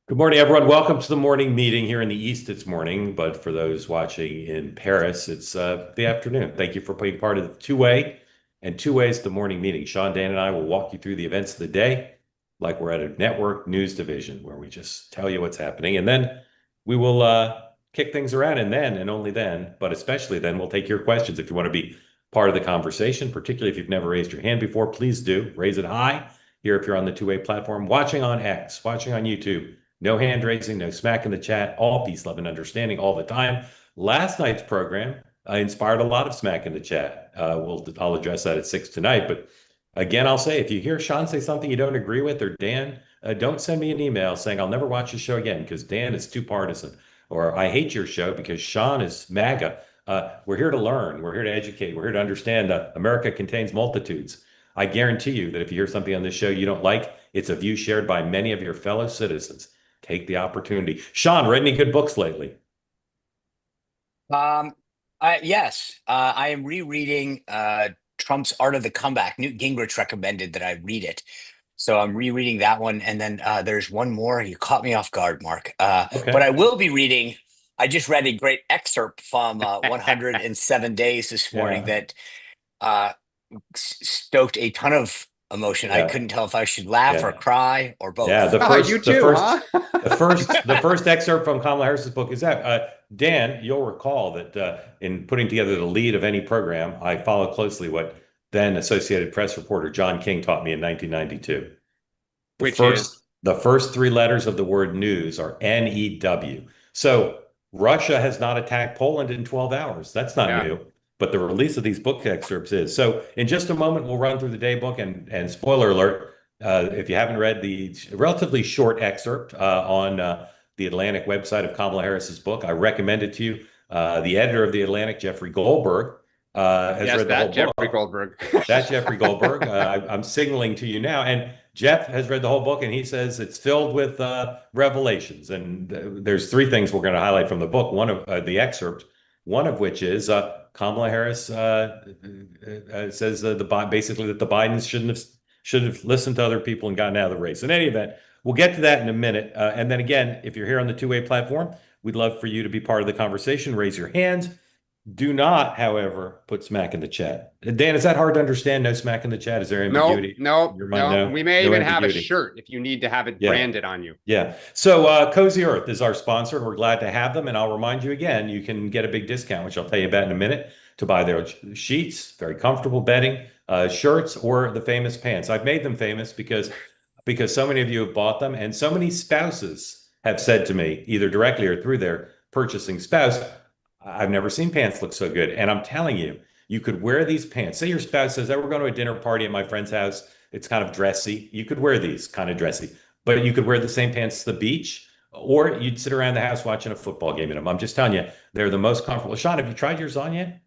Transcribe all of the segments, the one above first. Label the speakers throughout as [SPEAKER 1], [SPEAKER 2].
[SPEAKER 1] Good morning, everyone. Welcome to the morning meeting here in the East. It's morning, but for those watching in Paris, it's the afternoon. Thank you for being part of the two-way and two ways the morning meeting. Sean, Dan, and I will walk you through the events of the day like we're at a network news division where we just tell you what's happening. And then we will kick things around. And then, and only then, but especially then, we'll take your questions. If you want to be part of the conversation, particularly if you've never raised your hand before, please do raise it high here if you're on the two-way platform, watching on X, watching on YouTube. No hand raising, no smack in the chat, all peace, love, and understanding all the time. Last night's program inspired a lot of smack in the chat. I'll address that at 6 tonight. But again, I'll say if you hear Sean say something you don't agree with, or Dan, don't send me an email saying I'll never watch the show again because Dan is too partisan, or I hate your show because Sean is MAGA. We're here to learn. We're here to educate. We're here to understand America contains multitudes. I guarantee you that if you hear something on this show you don't like, it's a view shared by many of your fellow citizens. Take the opportunity. Sean, read any good books lately?
[SPEAKER 2] Yes. I am rereading Trump's Art of the Comeback. Newt Gingrich recommended that I read it. So I'm rereading that one. And then there's one more. You caught me off guard, Mark. But I will be reading. I just read a great excerpt from 107 Days this morning that stoked a ton of emotion. I couldn't tell if I should laugh or cry or both.
[SPEAKER 1] Yeah,
[SPEAKER 3] you too, huh?
[SPEAKER 1] the first excerpt from Kamala Harris's book is that. Dan, you'll recall that in putting together the lead of any program, I follow closely what then Associated Press reporter John King taught me in 1992. The first three letters of the word news are NEW. So Russia has not attacked Poland in 12 hours. That's not new. But the release of these book excerpts is. So in just a moment, we'll run through the day book and spoiler alert, if you haven't read the relatively short excerpt on the Atlantic website of Kamala Harris's book, I recommend it to you. The editor of the Atlantic, Jeffrey Goldberg, has read the whole book. That's Jeffrey Goldberg. I'm signaling to you now. And Jeff has read the whole book, and he says it's filled with revelations. And there's three things we're going to highlight from the book. One of the excerpt, one of which is Kamala Harris says basically that the Bidens should have listened to other people and gotten out of the race. In any event, we'll get to that in a minute. And then again, if you're here on the two-way platform, we'd love for you to be part of the conversation. Raise your hand. Do not, however, put smack in the chat. Dan, is that hard to understand? No smack in the chat? Is there ambiguity?
[SPEAKER 3] No. We may even have a shirt if you need to have it branded on you.
[SPEAKER 1] Yeah. So Cozy Earth is our sponsor, and we're glad to have them. And I'll remind you again, you can get a big discount, which I'll tell you about in a minute, to buy their sheets, very comfortable bedding, shirts, or the famous pants. I've made them famous because so many of you have bought them, and so many spouses have said to me, either directly or through their purchasing spouse, I've never seen pants look so good. And I'm telling you, you could wear these pants. Say your spouse says, we're going to a dinner party at my friend's house. It's kind of dressy. You could wear these kind of dressy, but you could wear the same pants to the beach, or you'd sit around the house watching a football game in them. I'm just telling you, they're the most comfortable. Sean, have you tried yours on yet?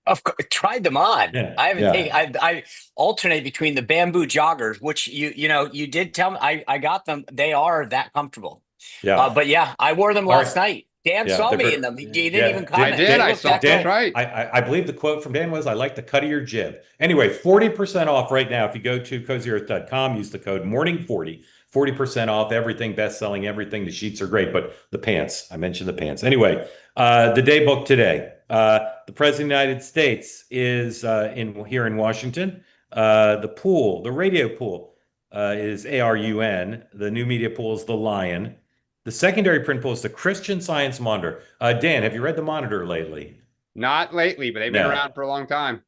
[SPEAKER 2] Of course, tried them on. Yeah, I haven't taken. I alternate between the bamboo joggers, which you did tell me I got them. They are that comfortable. Yeah, but yeah, I wore them last night. Dan saw me in them. He didn't even comment.
[SPEAKER 3] I did. I saw Dan. Right.
[SPEAKER 1] I believe the quote from Dan was, "I like the cut of your jib." Anyway, 40% off right now if you go to cozyearth.com. Use the code morning40. 40% off everything, best-selling everything. The sheets are great, but the pants. I mentioned the pants. Anyway, the day book today. The President of the United States is here in Washington. The radio pool is ARUN. The new media pool is the Lion. The secondary print pool is the Christian Science Monitor. Dan, have you read the Monitor lately?
[SPEAKER 3] Not lately, but they've been around for a long time.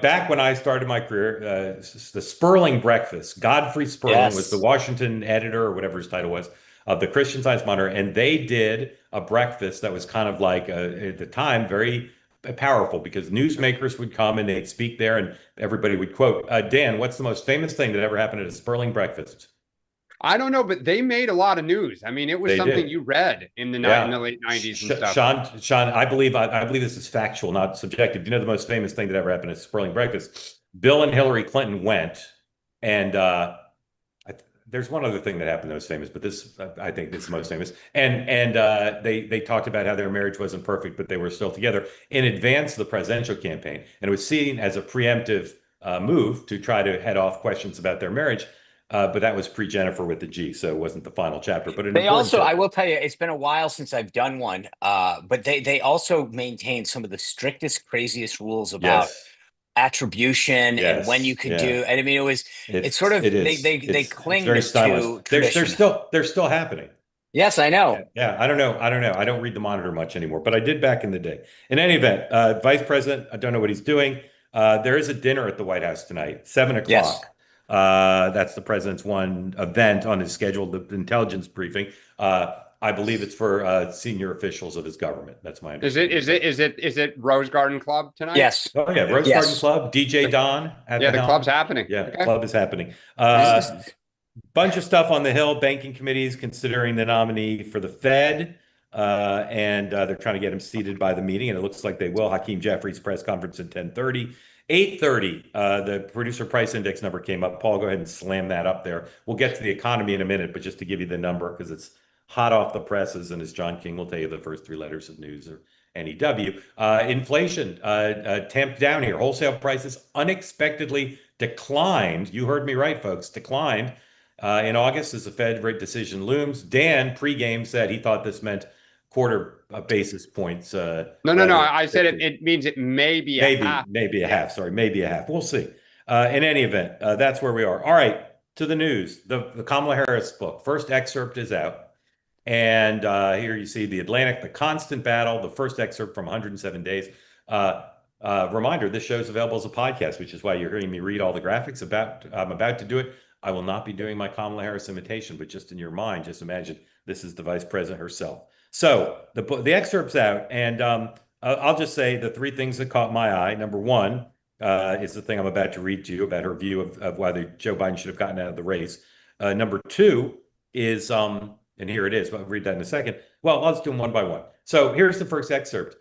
[SPEAKER 1] Back when I started my career, the Sperling Breakfast, Godfrey Sperling was the Washington editor, or whatever his title was, of the Christian Science Monitor, and they did a breakfast that was kind of like, at the time, very powerful, because newsmakers would come and they'd speak there and everybody would quote. Dan, what's the most famous thing that ever happened at a Sperling Breakfast?
[SPEAKER 3] I don't know, but they made a lot of news. I mean, it was something you read in the late 90s and
[SPEAKER 1] stuff. Sean, I believe this is factual, not subjective. Do you know the most famous thing that ever happened at Sperling Breakfast? Bill and Hillary Clinton went, and there's one other thing that happened that was famous, but I think this is the most famous. And they talked about how their marriage wasn't perfect, but they were still together in advance of the presidential campaign, and it was seen as a preemptive move to try to head off questions about their marriage. but that was pre-Jennifer with the G, so it wasn't the final chapter. But
[SPEAKER 2] They also, I will tell you, it's been a while since I've done one, but they also maintain some of the strictest, craziest rules about attribution and when you could do. And I mean, it's sort of they cling
[SPEAKER 1] very
[SPEAKER 2] to tradition.
[SPEAKER 1] They're still happening.
[SPEAKER 2] Yes, I know.
[SPEAKER 1] Yeah, I don't know. I don't read the Monitor much anymore, but I did back in the day. In any event, Vice President, I don't know what he's doing. There is a dinner at the White House tonight, 7 o'clock.
[SPEAKER 2] Yes.
[SPEAKER 1] That's the president's one event on his scheduled intelligence briefing. I believe it's for senior officials of his government. That's my understanding.
[SPEAKER 3] Is it Rose Garden Club tonight?
[SPEAKER 2] Yes.
[SPEAKER 1] Oh yeah, Rose Garden Club. DJ Don at
[SPEAKER 3] the club's happening.
[SPEAKER 1] Yeah, okay. Club is happening. Bunch of stuff on the Hill. Banking committees considering the nominee for the Fed, and they're trying to get him seated by the meeting, and it looks like they will. Hakeem Jeffries' press conference at 10:30. 8:30, the producer price index number came up. Paul, go ahead and slam that up there. We'll get to the economy in a minute, but just to give you the number, because it's hot off the presses, and as John King will tell you, the first 3 letters of news are NEW. Inflation tamped down here. Wholesale prices unexpectedly declined. You heard me right, folks. Declined in August as the Fed rate decision looms. Dan pregame said he thought this meant quarter basis points.
[SPEAKER 3] No. I said it means it may be a half.
[SPEAKER 1] Maybe a half. Sorry, maybe a half. We'll see. In any event, that's where we are. All right, to the news. The Kamala Harris book. First excerpt is out. And here you see The Atlantic, The Constant Battle, the first excerpt from 107 Days. Reminder, this show is available as a podcast, which is why you're hearing me read all the graphics. I'm about to do it. I will not be doing my Kamala Harris imitation, but just in your mind, just imagine this is the vice president herself. So the excerpt's out, and I'll just say the 3 things that caught my eye. Number 1 is the thing I'm about to read to you about her view of whether Joe Biden should have gotten out of the race. Number 2 is, and here it is, but I'll read that in a second. Well, let's do them one by one. So here's the first excerpt.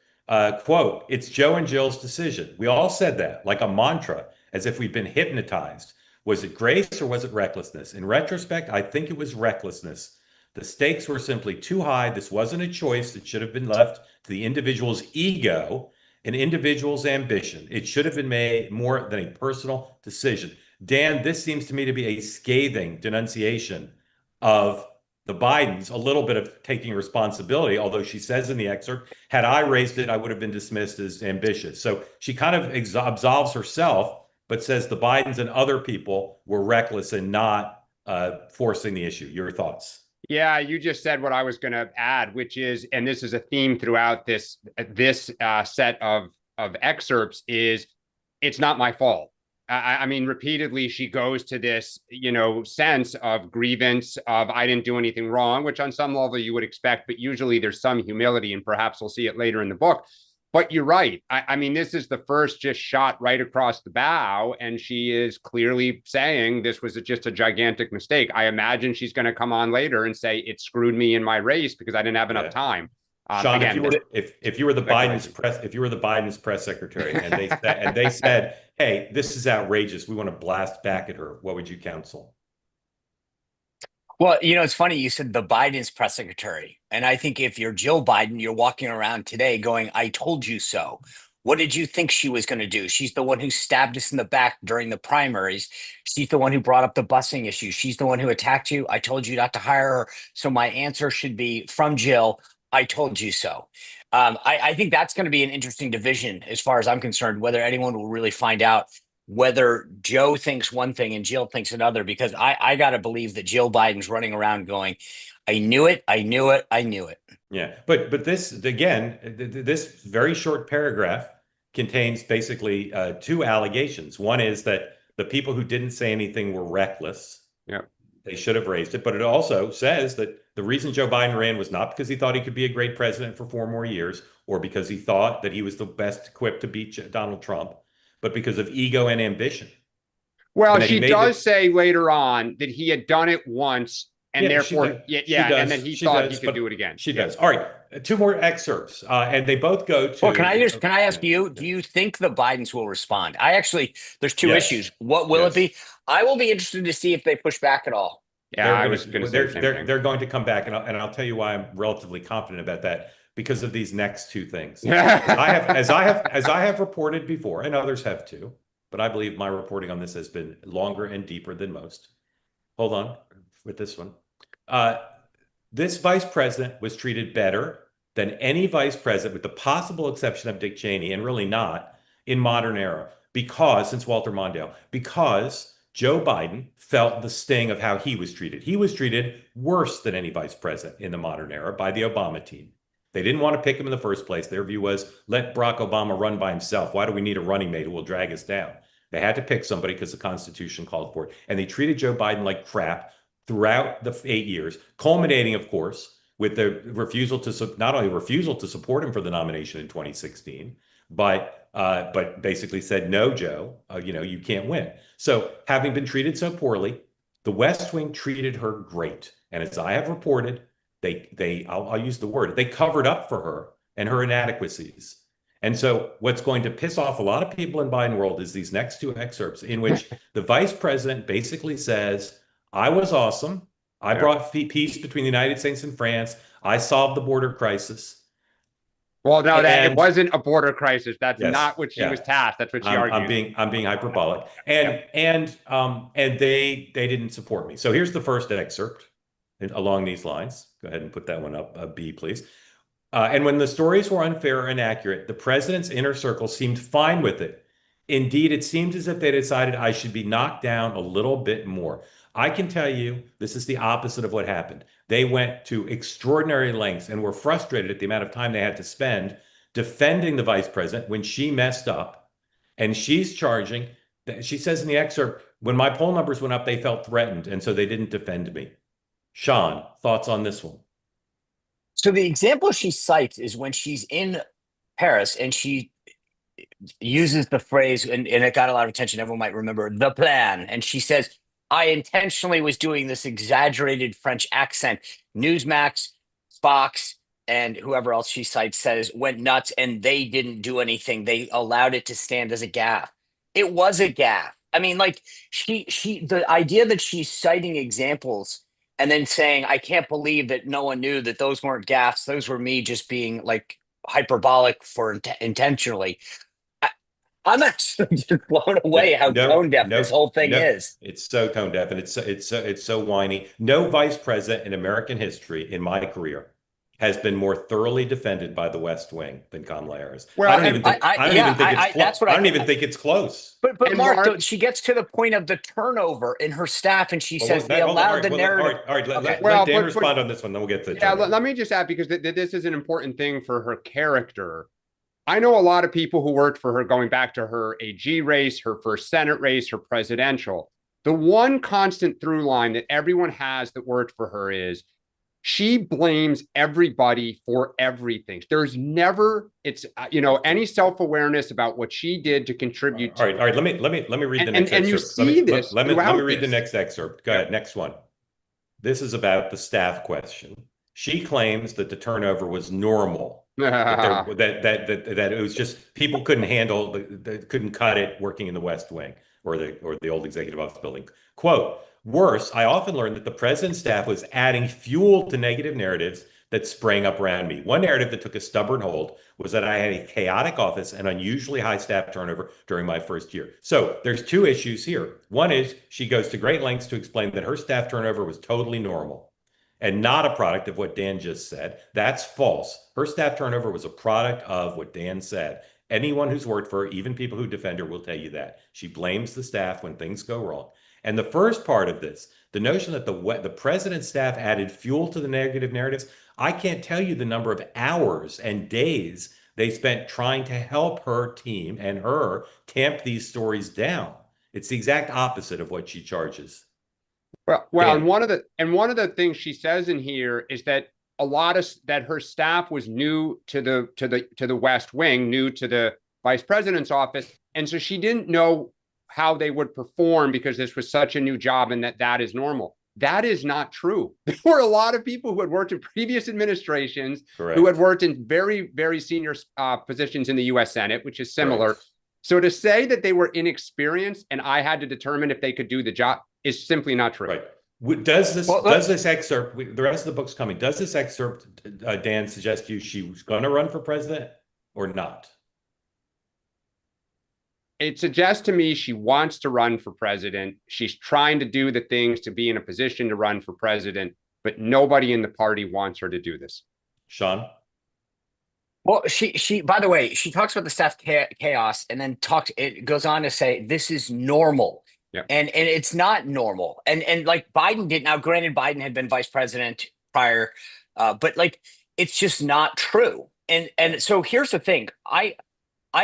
[SPEAKER 1] Quote, "It's Joe and Jill's decision. We all said that, like a mantra, as if we'd been hypnotized. Was it grace or was it recklessness? In retrospect, I think it was recklessness. The stakes were simply too high. This wasn't a choice that should have been left to the individual's ego, an individual's ambition. It should have been made more than a personal decision." Dan, this seems to me to be a scathing denunciation of the Bidens, a little bit of taking responsibility, although she says in the excerpt, had I raised it, I would have been dismissed as ambitious. So she kind of absolves herself, but says the Bidens and other people were reckless in not forcing the issue. Your thoughts?
[SPEAKER 3] Yeah, you just said what I was going to add, which is, and this is a theme throughout this set of excerpts, is it's not my fault. I mean, repeatedly, she goes to this, sense of grievance of I didn't do anything wrong, which on some level you would expect, but usually there's some humility, and perhaps we'll see it later in the book. But you're right. I mean, this is the first just shot right across the bow, and she is clearly saying this was just a gigantic mistake. I imagine she's going to come on later and say it screwed me in my race because I didn't have enough time.
[SPEAKER 1] Sean, again, if you were the Biden's press secretary, and they said, "Hey, this is outrageous. We want to blast back at her," what would you counsel?
[SPEAKER 2] Well, it's funny you said the Biden's press secretary, and I think if you're Jill Biden, you're walking around today going, "I told you so." What did you think she was going to do? She's the one who stabbed us in the back during the primaries. She's the one who brought up the busing issue. She's the one who attacked you. I told you not to hire her. So my answer should be from Jill, I told you so. I think that's going to be an interesting division as far as I'm concerned, whether anyone will really find out whether Joe thinks one thing and Jill thinks another, because I got to believe that Jill Biden's running around going, I knew it, I knew it, I knew it.
[SPEAKER 1] Yeah, but this, again, this very short paragraph contains basically 2 allegations. One is that the people who didn't say anything were reckless.
[SPEAKER 3] Yeah.
[SPEAKER 1] They should have raised it. But it also says that the reason Joe Biden ran was not because he thought he could be a great president for 4 more years, or because he thought that he was the best equipped to beat Donald Trump, but because of ego and ambition.
[SPEAKER 3] Well, she does say later on that he had done it once, and therefore, and then he thought he could do it again.
[SPEAKER 1] She does. All right, 2 more excerpts, and they both go to.
[SPEAKER 2] Well, can I ask you? Do you think the Bidens will respond? There's 2 issues. What will it be? I will be interested to see if they push back at all.
[SPEAKER 3] Yeah, I was going to say
[SPEAKER 1] they're going to come back, and I'll tell you why I'm relatively confident about that, because of these next 2 things. as I have reported before, and others have too, but I believe my reporting on this has been longer and deeper than most. hold on with this one. This vice president was treated better than any vice president, with the possible exception of Dick Cheney, and really not, in modern era, because, since Walter Mondale, because Joe Biden felt the sting of how he was treated. He was treated worse than any vice president in the modern era by the Obama team. They didn't want to pick him in the first place. Their view was, let Barack Obama run by himself. Why do we need a running mate who will drag us down? They had to pick somebody because the Constitution called for it. And they treated Joe Biden like crap throughout the 8 years, culminating, of course, with the refusal to not only refusal to support him for the nomination in 2016, but basically said, no, Joe, you can't win. So having been treated so poorly, the West Wing treated her great. And as I have reported, I'll use the word, they covered up for her and her inadequacies. And so what's going to piss off a lot of people in Biden world is these next two excerpts in which the vice president basically says, I was awesome. I brought peace between the United States and France. I solved the border crisis.
[SPEAKER 3] Well, no, it wasn't a border crisis. That's not what she was tasked. That's what she argued.
[SPEAKER 1] I'm being hyperbolic. And they didn't support me. So here's the first excerpt along these lines. Go ahead and put that one up, B, please. And when the stories were unfair or inaccurate, the president's inner circle seemed fine with it. Indeed, it seemed as if they decided I should be knocked down a little bit more. I can tell you this is the opposite of what happened. They went to extraordinary lengths and were frustrated at the amount of time they had to spend defending the vice president when she messed up. And she's charging. She says in the excerpt, when my poll numbers went up, they felt threatened, and so they didn't defend me. Sean, thoughts on this one?
[SPEAKER 2] So the example she cites is when she's in Paris and she uses the phrase, and it got a lot of attention, everyone might remember, the plan. And she says, I intentionally was doing this exaggerated French accent. Newsmax, Fox, and whoever else she cites says went nuts, and they didn't do anything. They allowed it to stand as a gaffe. It was a gaffe. I mean, like the idea that she's citing examples and then saying, I can't believe that no one knew that those weren't gaffes. Those were me just being like hyperbolic for intentionally. I'm actually just blown away how tone deaf this whole thing is.
[SPEAKER 1] It's so tone deaf, and it's so whiny. No vice president in American history in my career has been more thoroughly defended by the West Wing than Kamala Harris.
[SPEAKER 3] Well,
[SPEAKER 1] I don't even think it's close.
[SPEAKER 2] But Mark, she gets to the point of the turnover in her staff, and she says they allowed the narrative.
[SPEAKER 1] All right, let Dan respond on this one, then we'll get to the
[SPEAKER 3] let me just add, because this is an important thing for her character. I know a lot of people who worked for her going back to her AG race, her first Senate race, her presidential. The one constant through line that everyone has that worked for her is she blames everybody for everything. There's never, any self-awareness about what she did to contribute to.
[SPEAKER 1] All right. Let me read the next excerpt.
[SPEAKER 3] And you see this.
[SPEAKER 1] Let me read the next excerpt. Go ahead. Next one. This is about the staff question. She claims that the turnover was normal. that it was just people couldn't cut it working in the West Wing or the old executive office building. Quote, worse, I often learned that the president's staff was adding fuel to negative narratives that sprang up around me. One narrative that took a stubborn hold was that I had a chaotic office and unusually high staff turnover during my first year. So there's two issues here. One is she goes to great lengths to explain that her staff turnover was totally normal and not a product of what Dan just said. That's false. Her staff turnover was a product of what Dan said. Anyone who's worked for her, even people who defend her, will tell you that. She blames the staff when things go wrong. And the first part of this, the notion that the president's staff added fuel to the negative narratives, I can't tell you the number of hours and days they spent trying to help her team and her tamp these stories down. It's the exact opposite of what she charges.
[SPEAKER 3] Well, and one of the things she says in here is that that her staff was new to the West Wing, new to the vice president's office, and so she didn't know how they would perform because this was such a new job, and that is normal. That is not true. There were a lot of people who had worked in previous administrations,
[SPEAKER 1] correct,
[SPEAKER 3] who had worked in very, very senior positions in the U.S. Senate, which is similar. Correct. So to say that they were inexperienced and I had to determine if they could do the job is simply not true.
[SPEAKER 1] Right. Does this excerpt, the rest of the book's coming, does this excerpt, Dan, suggest to you she was going to run for president or not?
[SPEAKER 3] It suggests to me she wants to run for president. She's trying to do the things to be in a position to run for president, but nobody in the party wants her to do this.
[SPEAKER 1] Sean?
[SPEAKER 2] Well, by the way, she talks about the staff chaos and then it goes on to say this is normal.
[SPEAKER 3] Yeah.
[SPEAKER 2] And it's not normal. And like Biden did, now granted, Biden had been vice president prior, but like, it's just not true. And so here's the thing. I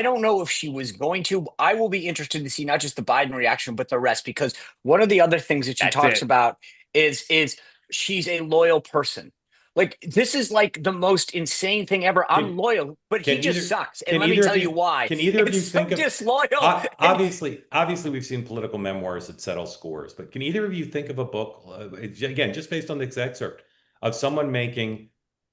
[SPEAKER 2] don't know if she was going to. I will be interested to see not just the Biden reaction, but the rest, because one of the other things that she talks about is she's a loyal person. Like, this is like the most insane thing ever. I'm loyal, but he just sucks. And let me tell you why.
[SPEAKER 1] Can either of you think of
[SPEAKER 2] disloyal?
[SPEAKER 1] Obviously, we've seen political memoirs that settle scores, but can either of you think of a book, again, just based on this excerpt, of someone making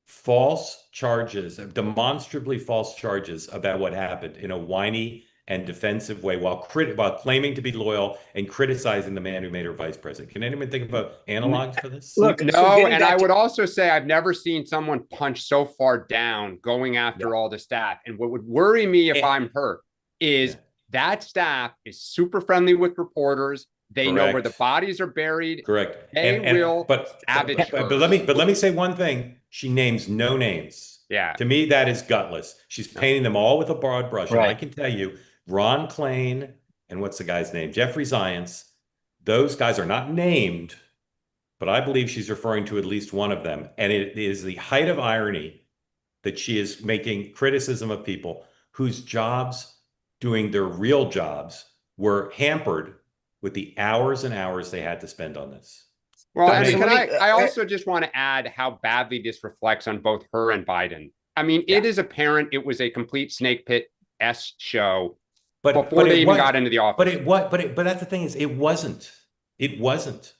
[SPEAKER 1] false charges, demonstrably false charges about what happened in a whiny and defensive way while claiming to be loyal and criticizing the man who made her vice president? Can anyone think about analogs for this?
[SPEAKER 3] Look, no, and I would also say I've never seen someone punch so far down going after all the staff. And what would worry me if I'm her is that staff is super friendly with reporters. They know where the bodies are buried.
[SPEAKER 1] Correct.
[SPEAKER 3] They will savage.
[SPEAKER 1] But let me say one thing. She names no names.
[SPEAKER 3] Yeah.
[SPEAKER 1] To me, that is gutless. She's painting them all with a broad brush. And I can tell you, Ron Klain and what's the guy's name? Jeffrey Zients. Those guys are not named, but I believe she's referring to at least one of them. And it is the height of irony that she is making criticism of people whose jobs, doing their real jobs, were hampered with the hours and hours they had to spend on this.
[SPEAKER 3] Well, I also just want to add how badly this reflects on both her and Biden. I mean, it is apparent it was a complete snake pit-esque show before they even got into the office.
[SPEAKER 1] But that's the thing is, it wasn't. It wasn't.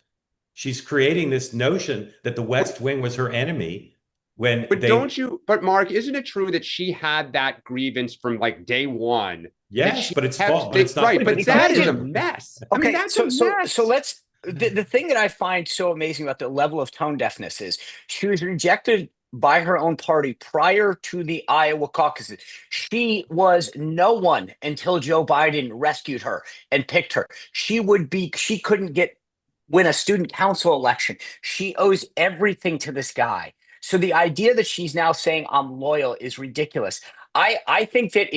[SPEAKER 1] She's creating this notion that the West Wing was her enemy.
[SPEAKER 3] But Mark, isn't it true that she had that grievance from like day one?
[SPEAKER 1] Yes, but it's false. But it's not.
[SPEAKER 3] Right, but that is a mess.
[SPEAKER 2] Okay,
[SPEAKER 3] I mean, that's a mess.
[SPEAKER 2] So let's. The thing that I find so amazing about the level of tone deafness is she was rejected by her own party prior to the Iowa caucuses. She was no one until Joe Biden rescued her and picked her. She couldn't win a student council election. She owes everything to this guy. So the idea that she's now saying I'm loyal is ridiculous. I think that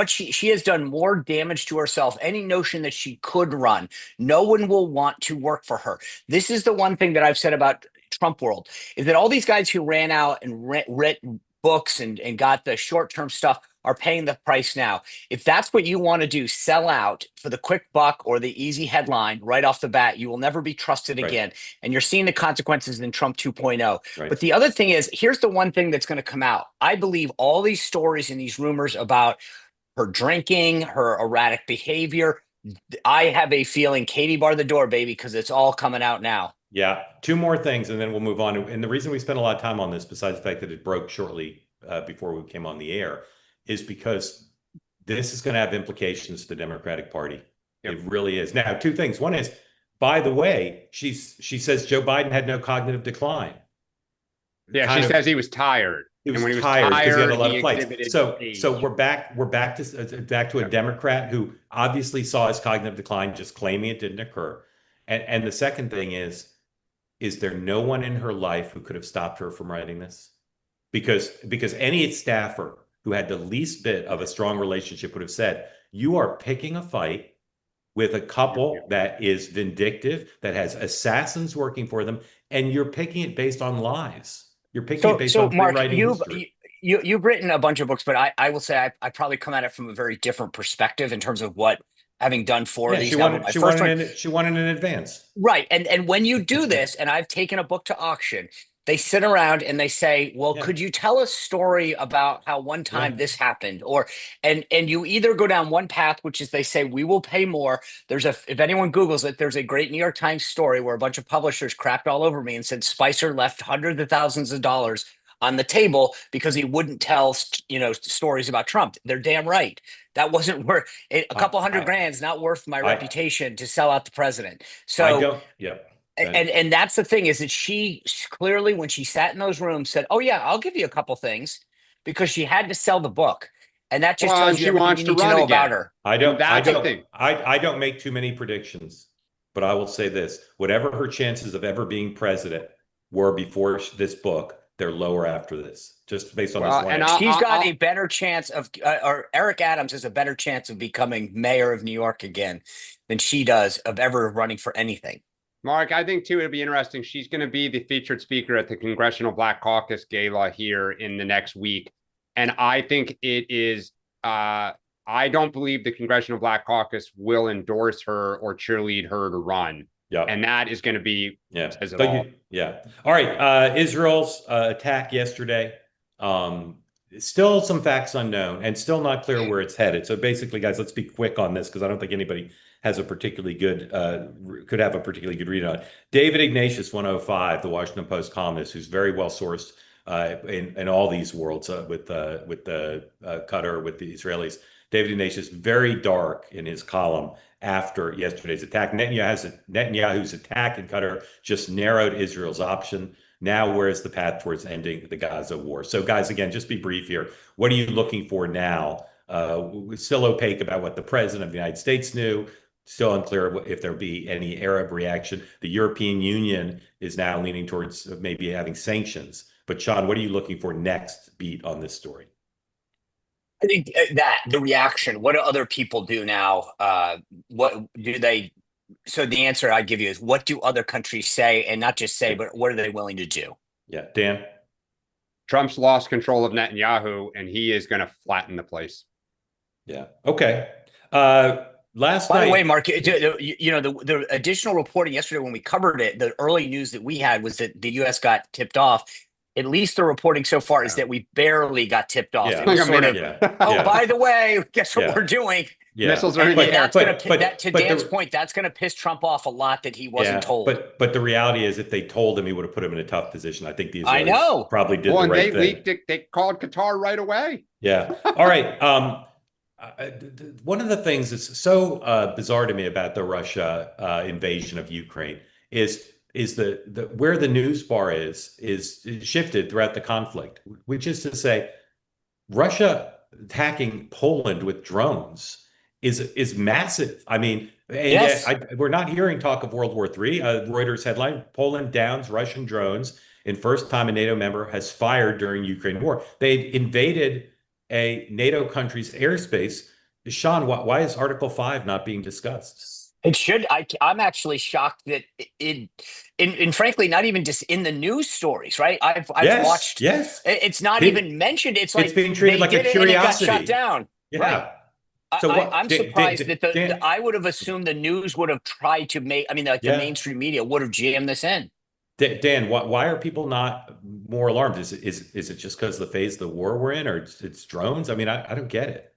[SPEAKER 2] she has done more damage to herself, any notion that she could run, no one will want to work for her. This is the one thing that I've said about Trump world, is that all these guys who ran out and read books and got the short-term stuff are paying the price now. If that's what you want to do, sell out for the quick buck or the easy headline right off the bat, you will never be trusted again. And you're seeing the consequences in Trump 2.0. But the other thing is, here's the one thing that's going to come out. I believe all these stories and these rumors about her drinking, her erratic behavior, I have a feeling Katie bar the door, baby, because it's all coming out now.
[SPEAKER 1] Yeah. Two more things, and then we'll move on. And the reason we spent a lot of time on this, besides the fact that it broke shortly before we came on the air, is because this is going to have implications to the Democratic Party. It really is. Now, two things. One is, by the way, she says Joe Biden had no cognitive decline.
[SPEAKER 3] Yeah, she says he was tired.
[SPEAKER 1] He was tired because he had a lot of flights. So we're back to a Democrat who obviously saw his cognitive decline, just claiming it didn't occur. And the second thing is there no one in her life who could have stopped her from writing this? Because any staffer who had the least bit of a strong relationship would have said, you are picking a fight with a couple that is vindictive, that has assassins working for them, and you're picking it based on lies. You're picking it based on
[SPEAKER 2] Mark,
[SPEAKER 1] rewriting history.
[SPEAKER 2] You've written a bunch of books, but I will say I probably come at it from a very different perspective in terms of what, having done four of these. She
[SPEAKER 1] won in advance.
[SPEAKER 2] Right. And when you do this, and I've taken a book to auction, they sit around and they say, well, could you tell a story about how one time this happened? And you either go down one path, which is they say, we will pay more. If anyone Googles it, there's a great New York Times story where a bunch of publishers crapped all over me and said Spicer left hundreds of thousands of dollars on the table because he wouldn't tell, stories about Trump. They're damn right. That wasn't worth a couple hundred grand is not worth my reputation to sell out the president. So And that's the thing, is that she clearly, when she sat in those rooms, said, oh yeah, I'll give you a couple things, because she had to sell the book. And that just
[SPEAKER 3] Well, and
[SPEAKER 2] tells you
[SPEAKER 3] she
[SPEAKER 2] everything
[SPEAKER 3] wants
[SPEAKER 2] you
[SPEAKER 3] to
[SPEAKER 2] need to
[SPEAKER 3] run
[SPEAKER 2] know
[SPEAKER 3] again.
[SPEAKER 2] about her.
[SPEAKER 1] I don't make too many predictions, but I will say this: whatever her chances of ever being president were before this book, they're lower after this, just based on this
[SPEAKER 3] Well,
[SPEAKER 1] one.
[SPEAKER 3] and
[SPEAKER 2] She's got a better chance of, or Eric Adams has a better chance of becoming mayor of New York again than she does of ever running for anything.
[SPEAKER 3] Mark, I think too, it'll be interesting. She's going to be the featured speaker at the Congressional Black Caucus Gala here in the next week. And I think it is, I don't believe the Congressional Black Caucus will endorse her or cheerlead her to run.
[SPEAKER 1] Yeah.
[SPEAKER 3] And that is going to be,
[SPEAKER 1] says it all. All right. Israel's attack yesterday. Still some facts unknown and still not clear where it's headed. So basically, guys, let's be quick on this because I don't think anybody has a particularly good, could have a particularly good read on it. David Ignatius, 105, the Washington Post columnist, who's very well sourced in all these worlds with the Qatar, with the Israelis. David Ignatius, very dark in his column after yesterday's attack. Netanyahu's attack in Qatar just narrowed Israel's option. Now, where's the path towards ending the Gaza war? So, guys, again, just be brief here. What are you looking for now? Still opaque about what the president of the United States knew. Still unclear if there'll be any Arab reaction. The European Union is now leaning towards maybe having sanctions. But, Sean, what are you looking for next beat on this story?
[SPEAKER 2] I think that the reaction, what do other people do now? What do they? So the answer I give you is, what do other countries say? And not just say, but what are they willing to do?
[SPEAKER 1] Yeah. Dan?
[SPEAKER 3] Trump's lost control of Netanyahu, and he is going to flatten the place.
[SPEAKER 1] Yeah. Okay. Last
[SPEAKER 2] By
[SPEAKER 1] night,
[SPEAKER 2] the way, Mark, the additional reporting yesterday when we covered it, the early news that we had was that the U.S. got tipped off. At least the reporting so far is that we barely got tipped off.
[SPEAKER 1] Yeah.
[SPEAKER 2] It was sort of, by the way, guess what we're doing?
[SPEAKER 1] Yeah.
[SPEAKER 3] Missiles are in the air.
[SPEAKER 2] To Dan's point, that's going to piss Trump off a lot that he wasn't told.
[SPEAKER 1] But the reality is, if they told him, he would have put him in a tough position. I think the Israelis probably did the right thing.
[SPEAKER 3] They leaked it. They called Qatar right away.
[SPEAKER 1] Yeah. All right. One of the things that's so bizarre to me about the Russia invasion of Ukraine is the where the news bar is shifted throughout the conflict, which is to say, Russia attacking Poland with drones is massive. I mean, we're not hearing talk of World War III. Reuters headline: Poland downs Russian drones in first time a NATO member has fired during Ukraine war. They invaded a NATO country's airspace. Sean, why is Article 5 not being discussed?
[SPEAKER 2] It should. I'm actually shocked that and frankly, not even just in the news stories, right? I've watched.
[SPEAKER 1] Yes.
[SPEAKER 2] It's not even mentioned. It's like
[SPEAKER 1] it's being treated like a curiosity.
[SPEAKER 2] And it got shut down.
[SPEAKER 1] Yeah.
[SPEAKER 2] Right.
[SPEAKER 1] So
[SPEAKER 2] I'm surprised that I would have assumed the news would have tried to make. I mean, like the mainstream media would have jammed this in.
[SPEAKER 1] Dan, why are people not more alarmed? Is it just because the phase of the war we're in, or it's drones? I mean, I don't get it.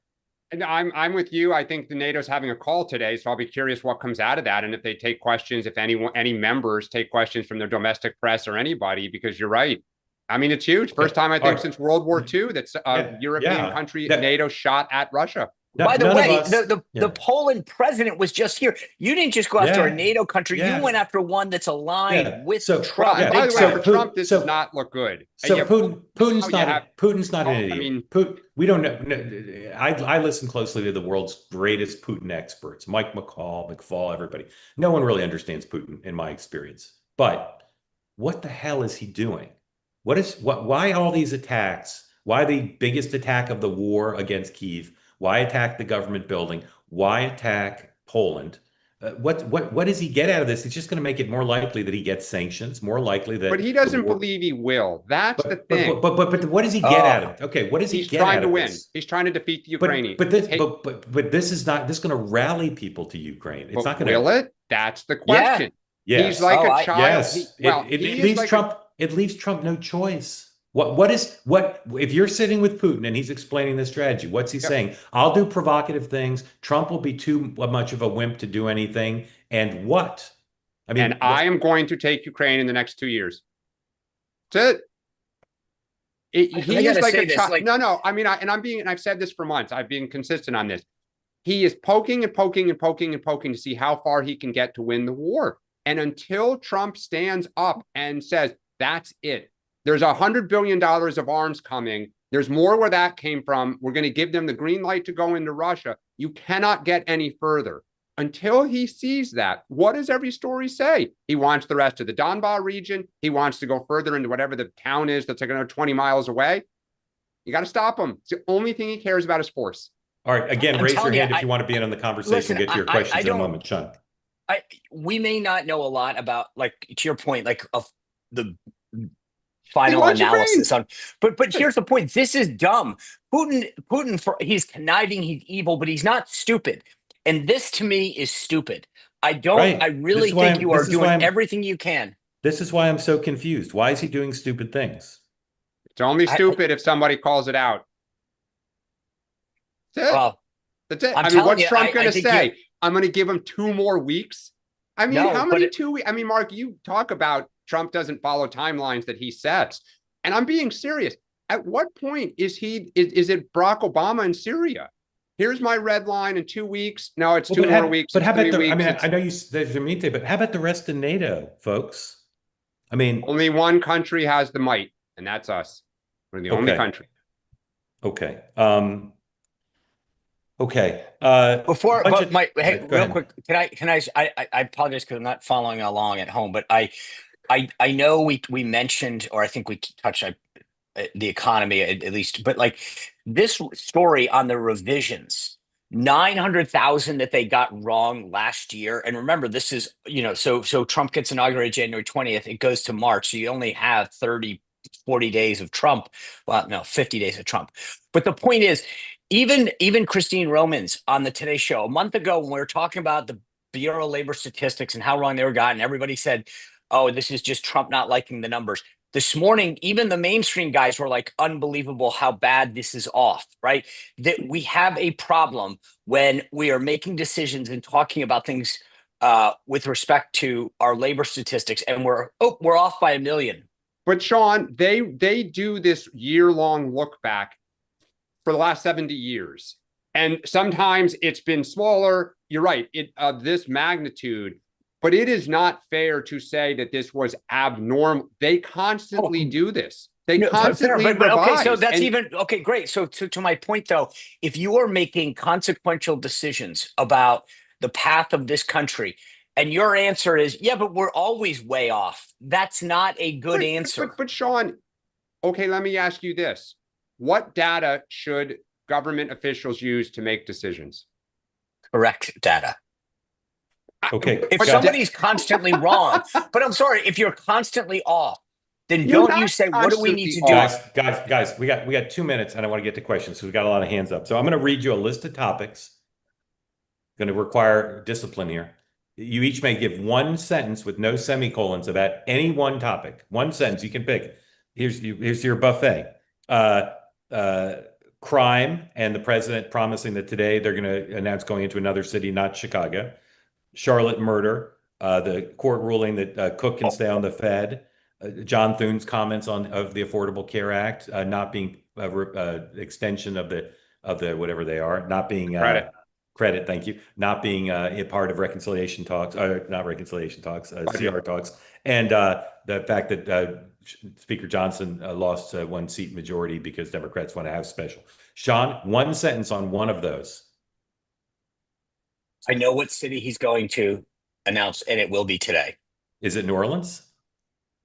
[SPEAKER 3] And I'm with you. I think the NATO's having a call today, so I'll be curious what comes out of that, and if they take questions, if any members take questions from their domestic press or anybody, because you're right. I mean, it's huge. First time I think since World War II that's a European country NATO shot at Russia.
[SPEAKER 2] By the way, the Poland president was just here. You didn't just go after a NATO country. You went after one that's aligned with Trump.
[SPEAKER 3] By the way, for Trump, this does not look good.
[SPEAKER 1] So Putin's not an idiot. I mean, we don't know. I listen closely to the world's greatest Putin experts, Mike McFaul, everybody. No one really understands Putin, in my experience. But what the hell is he doing? Why all these attacks? Why the biggest attack of the war against Kyiv? Why attack the government building? Why attack Poland? What does he get out of this? He's just going to make it more likely that he gets sanctions, more likely that.
[SPEAKER 3] But he doesn't believe he will. That's the thing.
[SPEAKER 1] But what does he get out of it? Okay, what does he get out of this?
[SPEAKER 3] He's trying to win. He's trying to defeat the Ukrainians.
[SPEAKER 1] But this is going to rally people to Ukraine. It's not going to.
[SPEAKER 3] Will it? That's the question.
[SPEAKER 1] Yes.
[SPEAKER 3] He's like a child.
[SPEAKER 1] Yes. It leaves Trump. It leaves Trump no choice. If you're sitting with Putin and he's explaining the strategy, what's he saying? I'll do provocative things. Trump will be too much of a wimp to do anything. And what? I mean,
[SPEAKER 3] and I am going to take Ukraine in the next 2 years. That's it. He is like a child. No. I mean, and I've said this for months. I've been consistent on this. He is poking and poking and poking and poking to see how far he can get to win the war. And until Trump stands up and says, that's it. There's $100 billion of arms coming. There's more where that came from. We're going to give them the green light to go into Russia. You cannot get any further. Until he sees that, what does every story say? He wants the rest of the Donbas region. He wants to go further into whatever the town is that's like another 20 miles away. You got to stop him. It's the only thing he cares about is force.
[SPEAKER 1] All right. Again, raise your hand if you want to be in on the conversation.
[SPEAKER 2] Listen,
[SPEAKER 1] We'll get to your questions in a moment, Sean.
[SPEAKER 2] We may not know a lot about, like, to your point, like, of the final analysis on, but here's the point. This is dumb. Putin, he's conniving, he's evil, but he's not stupid. And this to me is stupid. I really think you are doing everything you can.
[SPEAKER 1] This is why I'm so confused. Why is he doing stupid things?
[SPEAKER 3] It's only stupid if somebody calls it out. That's it.
[SPEAKER 2] Well,
[SPEAKER 3] that's it. I mean, what's Trump going to say? I'm going to give him 2 more weeks. I mean, how many 2 weeks? I mean, Mark, you talk about Trump doesn't follow timelines that he sets. And I'm being serious. At what point is it Barack Obama in Syria? Here's my red line in 2 weeks. No, it's 2 more weeks.
[SPEAKER 1] But how about I mean, I know there's a meeting, but how about the rest of NATO, folks? I mean,
[SPEAKER 3] only one country has the might, and that's us. We're the only country.
[SPEAKER 1] Okay. Okay.
[SPEAKER 2] Real quick, can I apologize because I'm not following along at home, but I know we mentioned, or I think we touched the economy at least, but like this story on the revisions, 900,000 that they got wrong last year. And remember, this is, so Trump gets inaugurated January 20th. It goes to March. So you only have 40 days of Trump. Well, no, 50 days of Trump. But the point is, even Christine Romans on the Today Show a month ago, when we were talking about the Bureau of Labor Statistics and how wrong they were gotten, everybody said, oh, this is just Trump not liking the numbers. This morning, even the mainstream guys were like, unbelievable how bad this is off, right? That we have a problem when we are making decisions and talking about things with respect to our labor statistics, and we're off by 1 million.
[SPEAKER 3] But Sean, they do this year-long look back for the last 70 years. And sometimes it's been smaller. You're right, of this magnitude. But it is not fair to say that this was abnormal. They constantly do this. They constantly revise.
[SPEAKER 2] Okay, so that's okay, great. So to my point, though, if you are making consequential decisions about the path of this country, and your answer is, yeah, but we're always way off, that's not a good answer.
[SPEAKER 3] But Sean, okay, let me ask you this. What data should government officials use to make decisions?
[SPEAKER 2] Correct data.
[SPEAKER 1] Okay.
[SPEAKER 2] If somebody's constantly wrong, but I'm sorry, if you're constantly off, then don't you say, what do we need to do?
[SPEAKER 1] Guys, we got 2 minutes and I want to get to questions. So we've got a lot of hands up. So I'm going to read you a list of topics. Going to require discipline here. You each may give one sentence with no semicolons about any one topic. One sentence you can pick. Here's your buffet. Crime and the president promising that today they're going to announce going into another city, not Chicago. Charlotte murder, the court ruling that Cook can stay on the Fed, John Thune's comments of the Affordable Care Act not being extension of the whatever they are, not being credit, thank you, not being a part of reconciliation talks, not reconciliation talks, CR talks, and the fact that Speaker Johnson lost 1 seat majority because Democrats want to have special. Sean, one sentence on one of those.
[SPEAKER 2] I know what city he's going to announce, and it will be today.
[SPEAKER 1] Is it New Orleans?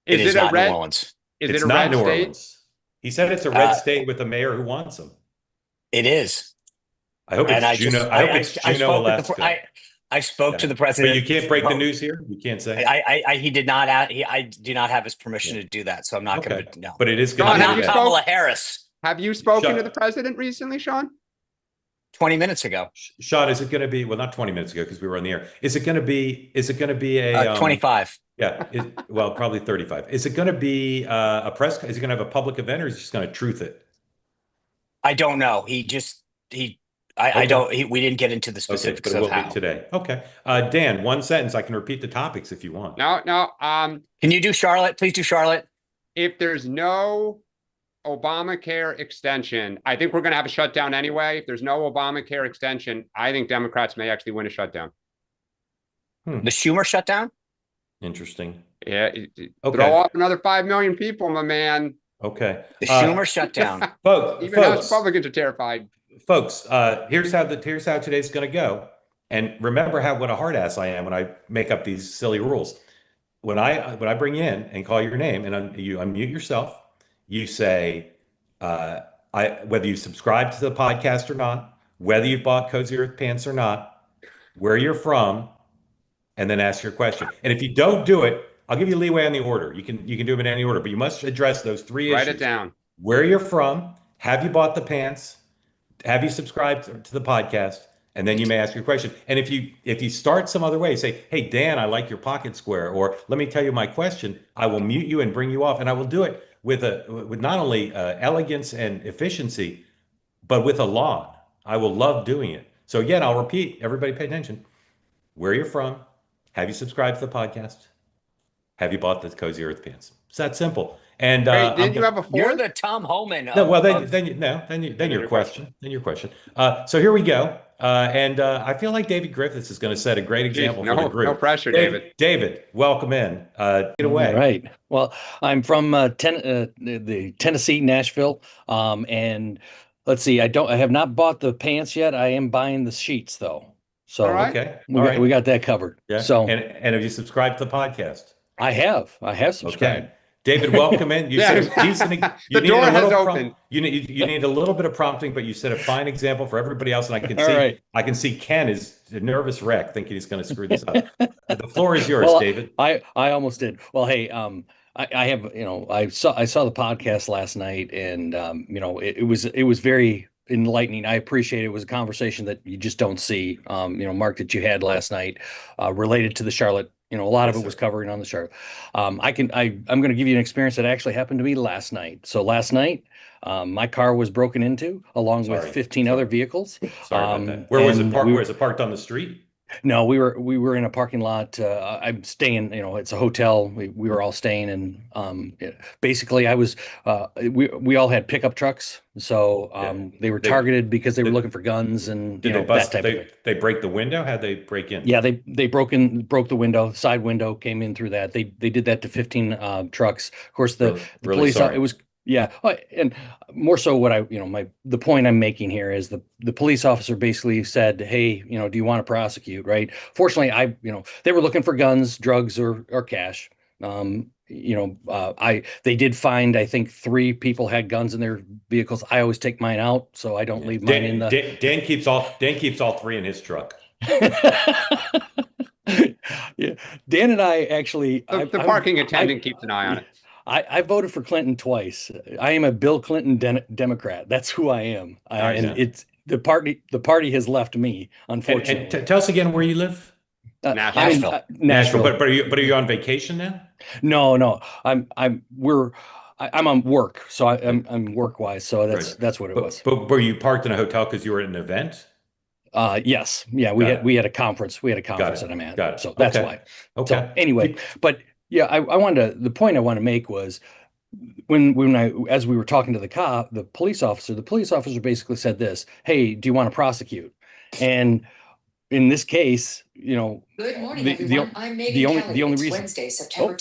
[SPEAKER 2] It is not New Orleans.
[SPEAKER 3] It's not New Orleans.
[SPEAKER 1] He said it's a red state with a mayor who wants him.
[SPEAKER 2] It is.
[SPEAKER 1] I hope it's Juneau. I hope it's Juneau, Alaska.
[SPEAKER 2] I spoke to the president.
[SPEAKER 1] But you can't break the news here. You can't say.
[SPEAKER 2] He did not. I do not have his permission to do that, so I'm not going to. No.
[SPEAKER 1] But it is going to be
[SPEAKER 2] Kamala Harris.
[SPEAKER 3] Have you spoken to the president recently, Sean?
[SPEAKER 2] 20 minutes ago.
[SPEAKER 1] Sean, is it going to be, well, not 20 minutes ago because we were on the air. Is it going to be a
[SPEAKER 2] 25?
[SPEAKER 1] Yeah. Well, probably 35. Is it going to be a press? Is it going to have a public event or is he just going to truth it?
[SPEAKER 2] I don't know. We didn't get into the specifics
[SPEAKER 1] but it will
[SPEAKER 2] of how.
[SPEAKER 1] be today. Okay. Dan, one sentence. I can repeat the topics if you want.
[SPEAKER 3] No.
[SPEAKER 2] Can you do Charlotte? Please do Charlotte.
[SPEAKER 3] If there's no Obamacare extension, I think we're going to have a shutdown anyway. If there's no Obamacare extension, I think Democrats may actually win a shutdown.
[SPEAKER 2] The Schumer shutdown?
[SPEAKER 1] Interesting.
[SPEAKER 3] Yeah. Throw off another 5 million people, my man.
[SPEAKER 1] Okay.
[SPEAKER 2] The Schumer shutdown.
[SPEAKER 3] Even House Republicans are terrified.
[SPEAKER 1] Folks, here's how today's going to go. And remember what a hard ass I am when I make up these silly rules. When I bring you in and call your name and you unmute yourself, you say whether you subscribe to the podcast or not, whether you've bought Cozy Earth pants or not, where you're from, and then ask your question. And if you don't do it, I'll give you leeway on the order. You can do them in any order, but you must address those three issues.
[SPEAKER 3] Write it down.
[SPEAKER 1] Where you're from, have you bought the pants, have you subscribed to the podcast, and then you may ask your question. And if you start some other way, say, "Hey Dan, I like your pocket square," or "Let me tell you my question," I will mute you and bring you off, and I will do it with not only elegance and efficiency, but with a lawn. I will love doing it. So again, I'll repeat. Everybody, pay attention. Where you're from, have you subscribed to the podcast, have you bought the Cozy Earth pants? It's that simple. And
[SPEAKER 3] Wait, didn't you have a fourth?
[SPEAKER 2] You're the Tom Homan.
[SPEAKER 1] No, well, then your question. Then your question. So here we go. And I feel like David Griffiths is going to set a great example for the group.
[SPEAKER 3] No pressure, David.
[SPEAKER 1] David, welcome in. Get away.
[SPEAKER 4] All right. Well, I'm from the Tennessee, Nashville. And let's see, I have not bought the pants yet. I am buying the sheets though. So
[SPEAKER 3] All right.
[SPEAKER 1] Okay.
[SPEAKER 4] we got that covered.
[SPEAKER 1] Yeah.
[SPEAKER 4] So
[SPEAKER 1] and have you subscribed to the podcast?
[SPEAKER 4] I have subscribed.
[SPEAKER 1] Okay. David, welcome in. You said decent.
[SPEAKER 3] The door has opened.
[SPEAKER 1] You need a little bit of prompting, but you set a fine example for everybody else, and I can see.
[SPEAKER 4] Right.
[SPEAKER 1] I can see Ken is a nervous wreck, thinking he's going to screw this up. The floor is yours,
[SPEAKER 4] Well,
[SPEAKER 1] David.
[SPEAKER 4] I almost did. Well, hey, I have, I saw the podcast last night, and it was very enlightening. I appreciate it. It was a conversation that you just don't see. Mark, that you had last night related to the Charlotte. A lot of it was covering on the Charlotte. I'm going to give you an experience that actually happened to me last night. So last night, my car was broken into along with 15 other vehicles.
[SPEAKER 1] Sorry about that. Where was it parked? Was it parked on the street?
[SPEAKER 4] No, we were in a parking lot. I'm staying, it's a hotel. We were all staying, and basically I was we all had pickup trucks, so they were targeted because they were looking for guns and
[SPEAKER 1] Did they bust?
[SPEAKER 4] that type of thing.
[SPEAKER 1] They break the window? How'd they break in?
[SPEAKER 4] Yeah, they broke the window, side window, came in through that. They did that to 15 trucks. Of course, the
[SPEAKER 1] Really
[SPEAKER 4] police.
[SPEAKER 1] sorry.
[SPEAKER 4] It was. Yeah, and more so what the point I'm making here is the police officer basically said, "Hey, do you want to prosecute?" Right? Fortunately, they were looking for guns, drugs, or cash. They did find, I think 3 people had guns in their vehicles. I always take mine out, so I don't leave mine in the.
[SPEAKER 1] Dan keeps all 3 in his truck.
[SPEAKER 4] Yeah, Dan and I actually.
[SPEAKER 3] The parking attendant keeps an eye on it.
[SPEAKER 4] I voted for Clinton twice. I am a Bill Clinton Democrat. That's who I am. And it's the party has left me, unfortunately.
[SPEAKER 1] And tell us again where you live.
[SPEAKER 3] Nashville.
[SPEAKER 4] Nashville.
[SPEAKER 1] But are you on vacation now?
[SPEAKER 4] No. I'm on work, so I'm work wise. So that's what it was.
[SPEAKER 1] But were you parked in a hotel because you were at an event?
[SPEAKER 4] Yes. Yeah. We had a conference. We had a conference that I'm at.
[SPEAKER 1] Got it.
[SPEAKER 4] So that's why.
[SPEAKER 1] Okay.
[SPEAKER 4] So anyway, but. Yeah, the point I want to make was as we were talking to the police officer basically said this: "Hey, do you want to prosecute?" And in this case,
[SPEAKER 5] Good morning, everyone. I'm Megan Kelly.
[SPEAKER 4] the only
[SPEAKER 5] it's
[SPEAKER 4] reason
[SPEAKER 5] Wednesday, September.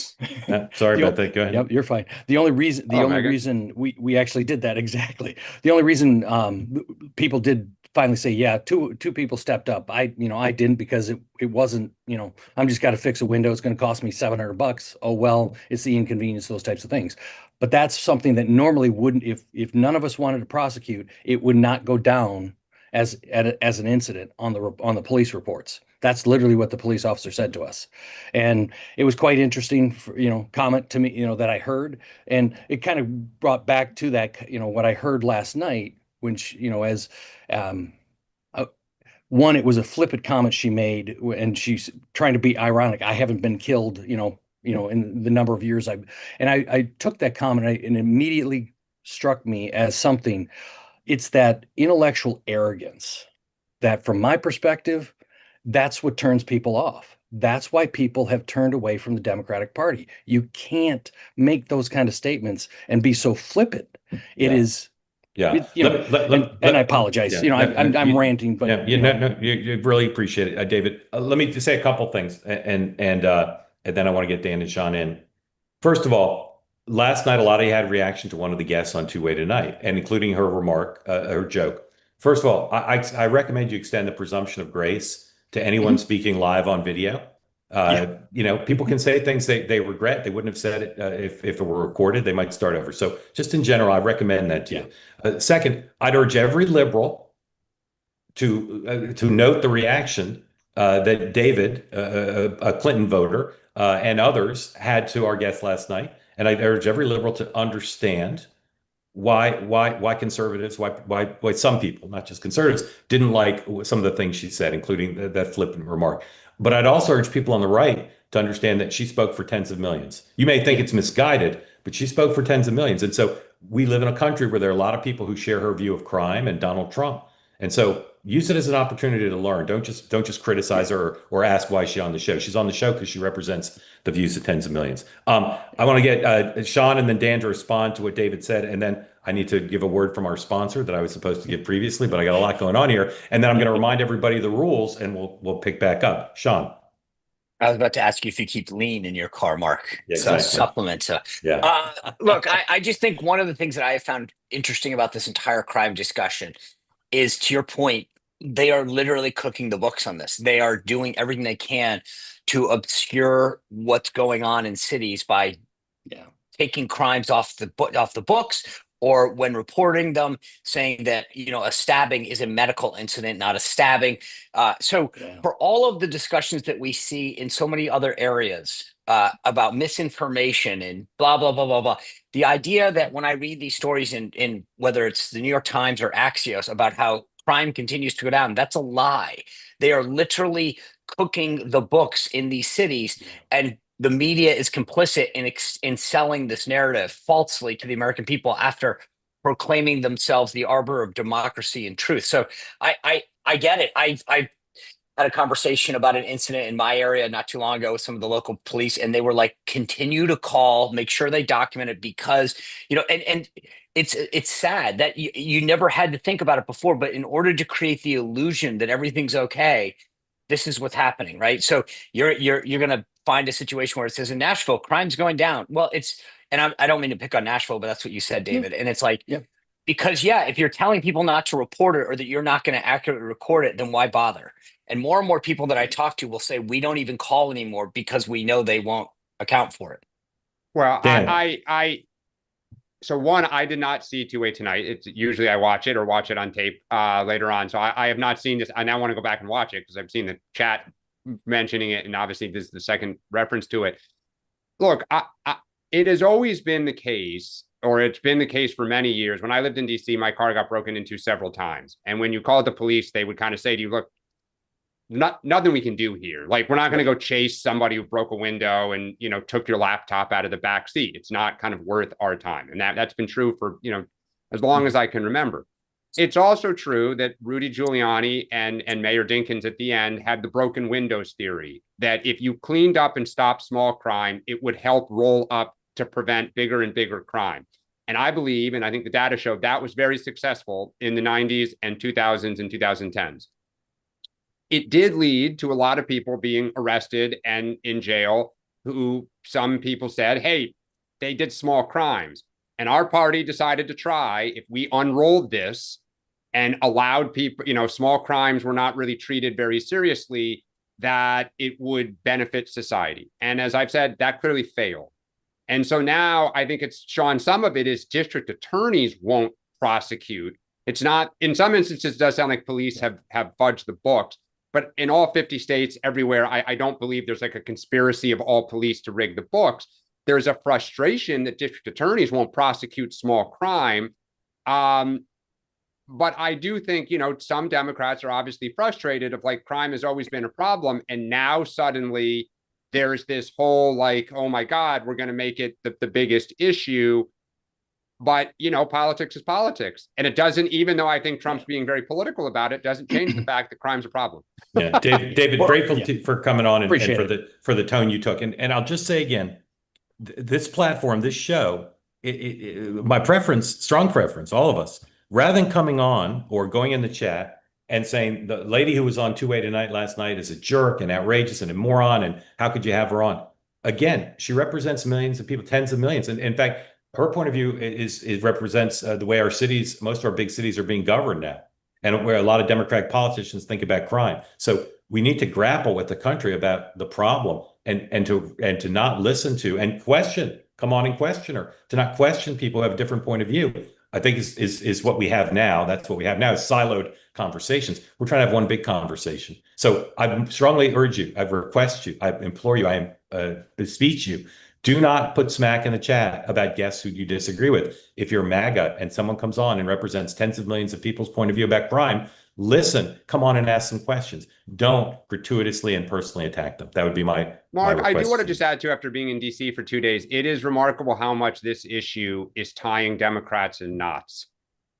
[SPEAKER 1] Sorry about that. Go ahead.
[SPEAKER 4] Yep, you're fine. The only reason we actually did that exactly. The only reason people did finally say, yeah, two people stepped up. I didn't because it wasn't, I'm just got to fix a window. It's going to cost me $700. Oh, well, it's the inconvenience, those types of things. But that's something that normally wouldn't, if none of us wanted to prosecute, it would not go down as an incident on the police reports. That's literally what the police officer said to us. And it was quite interesting, comment to me, that I heard. And it kind of brought back to that, what I heard last night when she, one, it was a flippant comment she made, and she's trying to be ironic. I haven't been killed, in the number of years I took that comment and it immediately struck me as something. It's that intellectual arrogance that, from my perspective, that's what turns people off. That's why people have turned away from the Democratic Party. You can't make those kind of statements and be so flippant. It is.
[SPEAKER 1] Yeah,
[SPEAKER 4] and I apologize. I'm ranting, but
[SPEAKER 1] you really appreciate it, David. Let me just say a couple things, and then I want to get Dan and Sean in. First of all, last night, a lot of you had reaction to one of the guests on Two Way Tonight, and including her remark, her joke. First of all, I recommend you extend the presumption of grace to anyone speaking live on video. You know, people can say things they regret. They wouldn't have said it if it were recorded. They might start over. So just in general, I recommend that to you. Second, I'd urge every liberal to note the reaction that David, a Clinton voter, and others had to our guest last night. And I urge every liberal to understand why conservatives, why some people, not just conservatives, didn't like some of the things she said, including that flippant remark. But I'd also urge people on the right to understand that she spoke for tens of millions. You may think it's misguided, but she spoke for tens of millions. And so we live in a country where there are a lot of people who share her view of crime and Donald Trump. And so use it as an opportunity to learn. Don't just criticize her or ask why she's on the show. She's on the show because she represents the views of tens of millions. I want to get Sean and then Dan to respond to what David said, and then I need to give a word from our sponsor that I was supposed to give previously, but I got a lot going on here. And then I'm going to remind everybody of the rules, and we'll pick back up. Sean.
[SPEAKER 2] I was about to ask you if you keep lean in your car, Mark.
[SPEAKER 1] Yeah,
[SPEAKER 2] So
[SPEAKER 1] exactly.
[SPEAKER 2] supplements. Look, I just think one of the things that I have found interesting about this entire crime discussion is, to your point, they are literally cooking the books on this. They are doing everything they can to obscure what's going on in cities by taking crimes off the books, or when reporting them, saying that, you know, a stabbing is a medical incident, not a stabbing. For all of the discussions that we see in so many other areas about misinformation and blah, blah, blah, blah, blah, the idea that when I read these stories in whether it's the New York Times or Axios about how crime continues to go down, that's a lie. They are literally cooking the books in these cities, and the media is complicit in selling this narrative falsely to the American people after proclaiming themselves the arbiter of democracy and truth. So I get it. I had a conversation about an incident in my area not too long ago with some of the local police, and they were like, continue to call, make sure they document it, because, you know, and it's sad that you never had to think about it before, but in order to create the illusion that everything's okay, this is what's happening, right? So you're going to find a situation where it says in Nashville, crime's going down. Well, and I don't mean to pick on Nashville, but that's what you said, David. And it's like, because if you're telling people not to report it, or that you're not going to accurately record it, then why bother? And more people that I talk to will say, we don't even call anymore because we know they won't account for it.
[SPEAKER 3] Well, so one, I did not see Two Way Tonight. It's usually I watch it on tape later on. So I have not seen this. I now want to go back and watch it because I've seen the chat mentioning it, and obviously this is the second reference to it. Look, it has always been the case, or it's been the case for many years. When I lived in DC, my car got broken into several times, and when you called the police, they would kind of say to you, "Look, nothing we can do here. Like, we're not going to go chase somebody who broke a window and, you know, took your laptop out of the back seat. It's not kind of worth our time." And that's been true for, you know, as long as I can remember. It's also true that Rudy Giuliani and Mayor Dinkins at the end had the broken windows theory, that if you cleaned up and stopped small crime, it would help roll up to prevent bigger and bigger crime. And I believe, and I think the data showed, that was very successful in the 90s and 2000s and 2010s. It did lead to a lot of people being arrested and in jail, who some people said, hey, they did small crimes. And our party decided to try, if we unrolled this and allowed people, you know, small crimes were not really treated very seriously, that it would benefit society. And as I've said, that clearly failed. And so now I think it's, Sean, some of it is district attorneys won't prosecute. It's not, in some instances, it does sound like police have fudged the books. But in all 50 states, everywhere, I don't believe there's like a conspiracy of all police to rig the books. There's a frustration that district attorneys won't prosecute small crime. But I do think, you know, some Democrats are obviously frustrated of like, crime has always been a problem. And now suddenly there's this whole like, oh my God, we're going to make it the biggest issue. But, you know, politics is politics. And it doesn't, even though I think Trump's being very political about it, doesn't change the fact that crime's a problem.
[SPEAKER 1] Yeah, David, grateful for coming on and for the tone you took. And I'll just say again, this platform, this show, my preference, strong preference, all of us, rather than coming on or going in the chat and saying the lady who was on Two Way Tonight last night is a jerk and outrageous and a moron, and how could you have her on? again, she represents millions of people, tens of millions. And in fact, her point of view is represents the way our cities, most of our big cities are being governed now, and where a lot of Democratic politicians think about crime. So we need to grapple with the country about the problem and to not listen to and question, come on and question her, to not question people who have a different point of view. I think is what we have now. That's what we have now is siloed conversations. We're trying to have one big conversation. So I strongly urge you, I request you, I implore you, I beseech you, do not put smack in the chat about guests who you disagree with. If you're MAGA and someone comes on and represents tens of millions of people's point of view about crime, listen, come on and ask some questions. Don't gratuitously and personally attack them. That would be my
[SPEAKER 3] Mark, I do want to
[SPEAKER 1] you.
[SPEAKER 3] just add to, after being in DC for 2 days, it is remarkable how much this issue is tying Democrats in knots.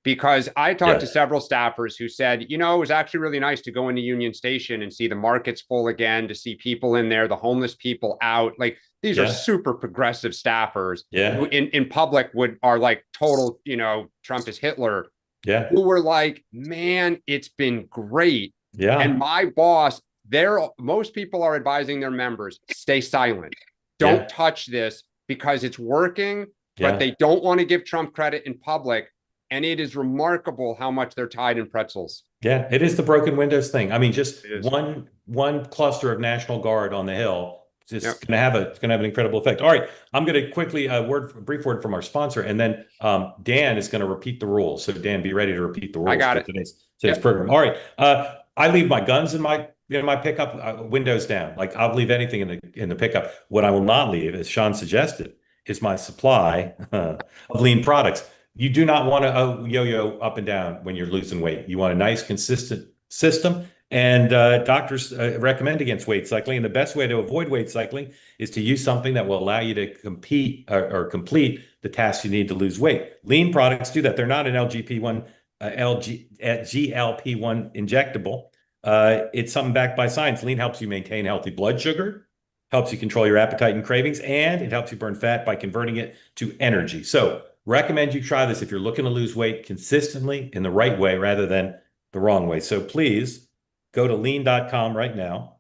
[SPEAKER 3] Because I talked to several staffers who said, you know, it was actually really nice to go into Union Station and see the markets full again, to see people in there, the homeless people out. Like, these are super progressive staffers who in public are like total, you know, Trump is Hitler. Who were like, man, it's been great. And my boss, most people are advising their members, stay silent. Don't touch this because it's working, but they don't want to give Trump credit in public. And it is remarkable how much they're tied in pretzels.
[SPEAKER 1] Yeah, it is the broken windows thing. I mean, just one cluster of National Guard on the Hill is going to have an incredible effect. All right, I'm going to quickly a brief word from our sponsor, and then Dan is going to repeat the rules. So Dan, be ready to repeat the rules.
[SPEAKER 3] I got it.
[SPEAKER 1] Today's program. All right, I leave my guns in my pickup, windows down. Like, I'll leave anything in the pickup. What I will not leave, as Sean suggested, is my supply of lean products. You do not want to yo-yo up and down when you're losing weight. You want a nice, consistent system. And doctors recommend against weight cycling. And the best way to avoid weight cycling is to use something that will allow you to compete or complete the tasks you need to lose weight. Lean products do that. They're not an GLP-1 injectable. It's something backed by science. Lean helps you maintain healthy blood sugar, helps you control your appetite and cravings, and it helps you burn fat by converting it to energy. So recommend you try this if you're looking to lose weight consistently in the right way rather than the wrong way. So please go to lean.com right now.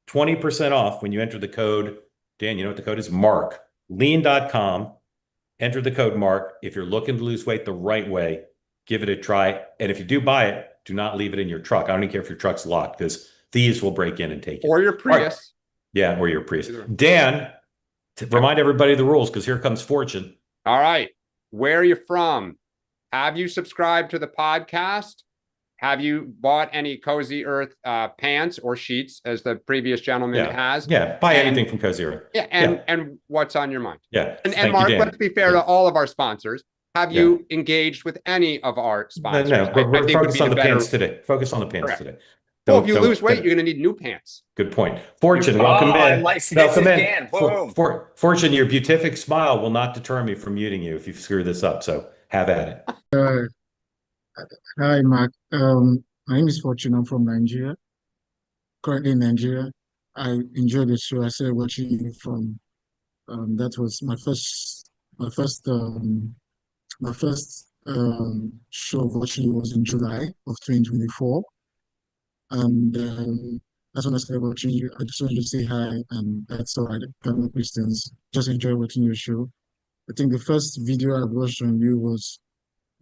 [SPEAKER 1] 20% off when you enter the code. Dan, you know what the code is? Mark. Lean.com. Enter the code Mark. If you're looking to lose weight the right way, give it a try. And if you do buy it, do not leave it in your truck. I don't even care if your truck's locked, because thieves will break in and take it.
[SPEAKER 3] Or your Prius.
[SPEAKER 1] Right. Yeah, or your Prius. Dan, remind everybody of the rules, because here comes Fortune.
[SPEAKER 3] All right. Where are you from? Have you subscribed to the podcast? Have you bought any Cozy Earth pants or sheets, as the previous gentleman has?
[SPEAKER 1] Yeah, buy anything from Cozy Earth.
[SPEAKER 3] Yeah, and what's on your mind?
[SPEAKER 1] Yeah.
[SPEAKER 3] And Mark, let's be fair to all of our sponsors. Have you engaged with any of our sponsors?
[SPEAKER 1] No, we're focused on the pants today. Focus on the pants today.
[SPEAKER 3] Well, if you lose weight, you're going to need new pants.
[SPEAKER 1] Good point. Fortune, welcome in.
[SPEAKER 2] Welcome in.
[SPEAKER 1] Fortune, your beatific smile will not deter me from muting you if you screw this up. So have at it.
[SPEAKER 6] Hi, Mark. My name is Fortune. I'm from Nigeria. Currently in Nigeria. I enjoyed the show. I started watching you from. That was my first show of watching you was in July of 2024. And that's when I started watching you. I just wanted to say hi, and that's all right. Fellow Christians, just enjoy watching your show. I think the first video I watched on you was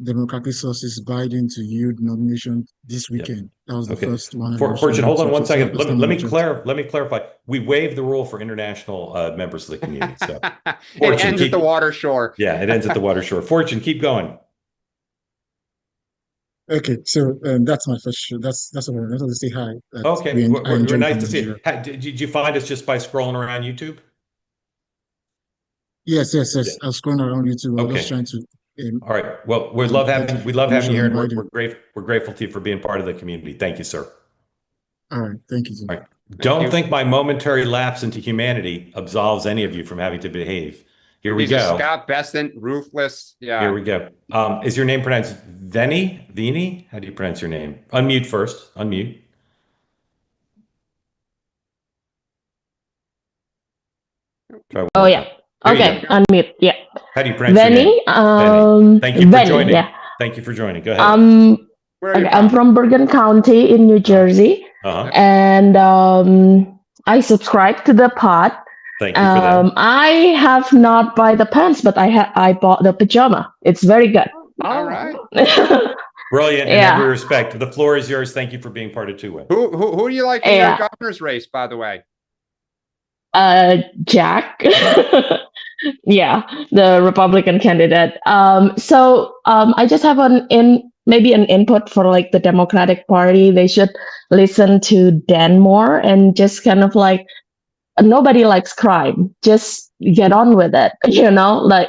[SPEAKER 6] Democratic sources Biden to yield nomination this weekend. That was the first one.
[SPEAKER 1] Fortune, hold on 1 second. Let me clarify. We waived the rule for international members of the community. So
[SPEAKER 3] it ends at the water shore.
[SPEAKER 1] Yeah, it ends at the water shore. Fortune, keep going.
[SPEAKER 6] Okay, so that's my first show. That's all. I wanted to say hi.
[SPEAKER 1] Okay, we're nice to see you. Did you find us just by scrolling around YouTube?
[SPEAKER 6] Yes. I was scrolling around YouTube. I was just trying to.
[SPEAKER 1] All right. Well, we love having you here, and we're grateful to you for being part of the community. Thank you, sir.
[SPEAKER 6] All right. Thank you.
[SPEAKER 1] All right. Don't think my momentary lapse into humanity absolves any of you from having to behave. Here we go.
[SPEAKER 3] Scott Besant, ruthless. Yeah.
[SPEAKER 1] Here we go. Is your name pronounced Veni? How do you pronounce your name? Unmute first. Unmute.
[SPEAKER 7] Oh yeah. Okay. Unmute. Yeah.
[SPEAKER 1] How do you pronounce your name?
[SPEAKER 7] Veni.
[SPEAKER 1] Thank you for joining.
[SPEAKER 7] Yeah.
[SPEAKER 1] Thank you for joining. Go ahead.
[SPEAKER 7] Okay, I'm from Bergen County in New Jersey, and I subscribe to the pod.
[SPEAKER 1] Thank you for that.
[SPEAKER 7] I have not buy the pants, but I bought the pajama. It's very good.
[SPEAKER 3] All right.
[SPEAKER 1] Brilliant. In
[SPEAKER 7] Yeah.
[SPEAKER 1] every respect. The floor is yours. Thank you for being part of Two Way.
[SPEAKER 3] Who do you like in your governor's race, by the way?
[SPEAKER 7] Jack. Yeah, the Republican candidate. I just have maybe an input for like the Democratic Party. They should listen to Dan more and just kind of like, nobody likes crime. Just get on with it.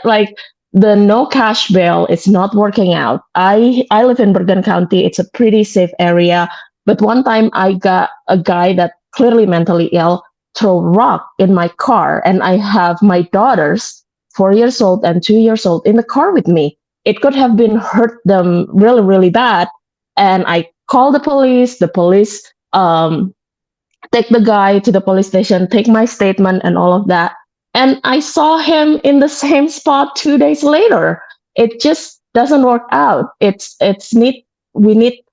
[SPEAKER 7] Like the no cash bail is not working out. I live in Bergen County. It's a pretty safe area. But one time I got a guy that clearly mentally ill throw rock in my car, and I have my daughters, 4 years old and 2 years old, in the car with me. It could have been hurt them really, really bad. And I called the police. The police take the guy to the police station, take my statement and all of that. And I saw him in the same spot 2 days later. It just doesn't work out. We need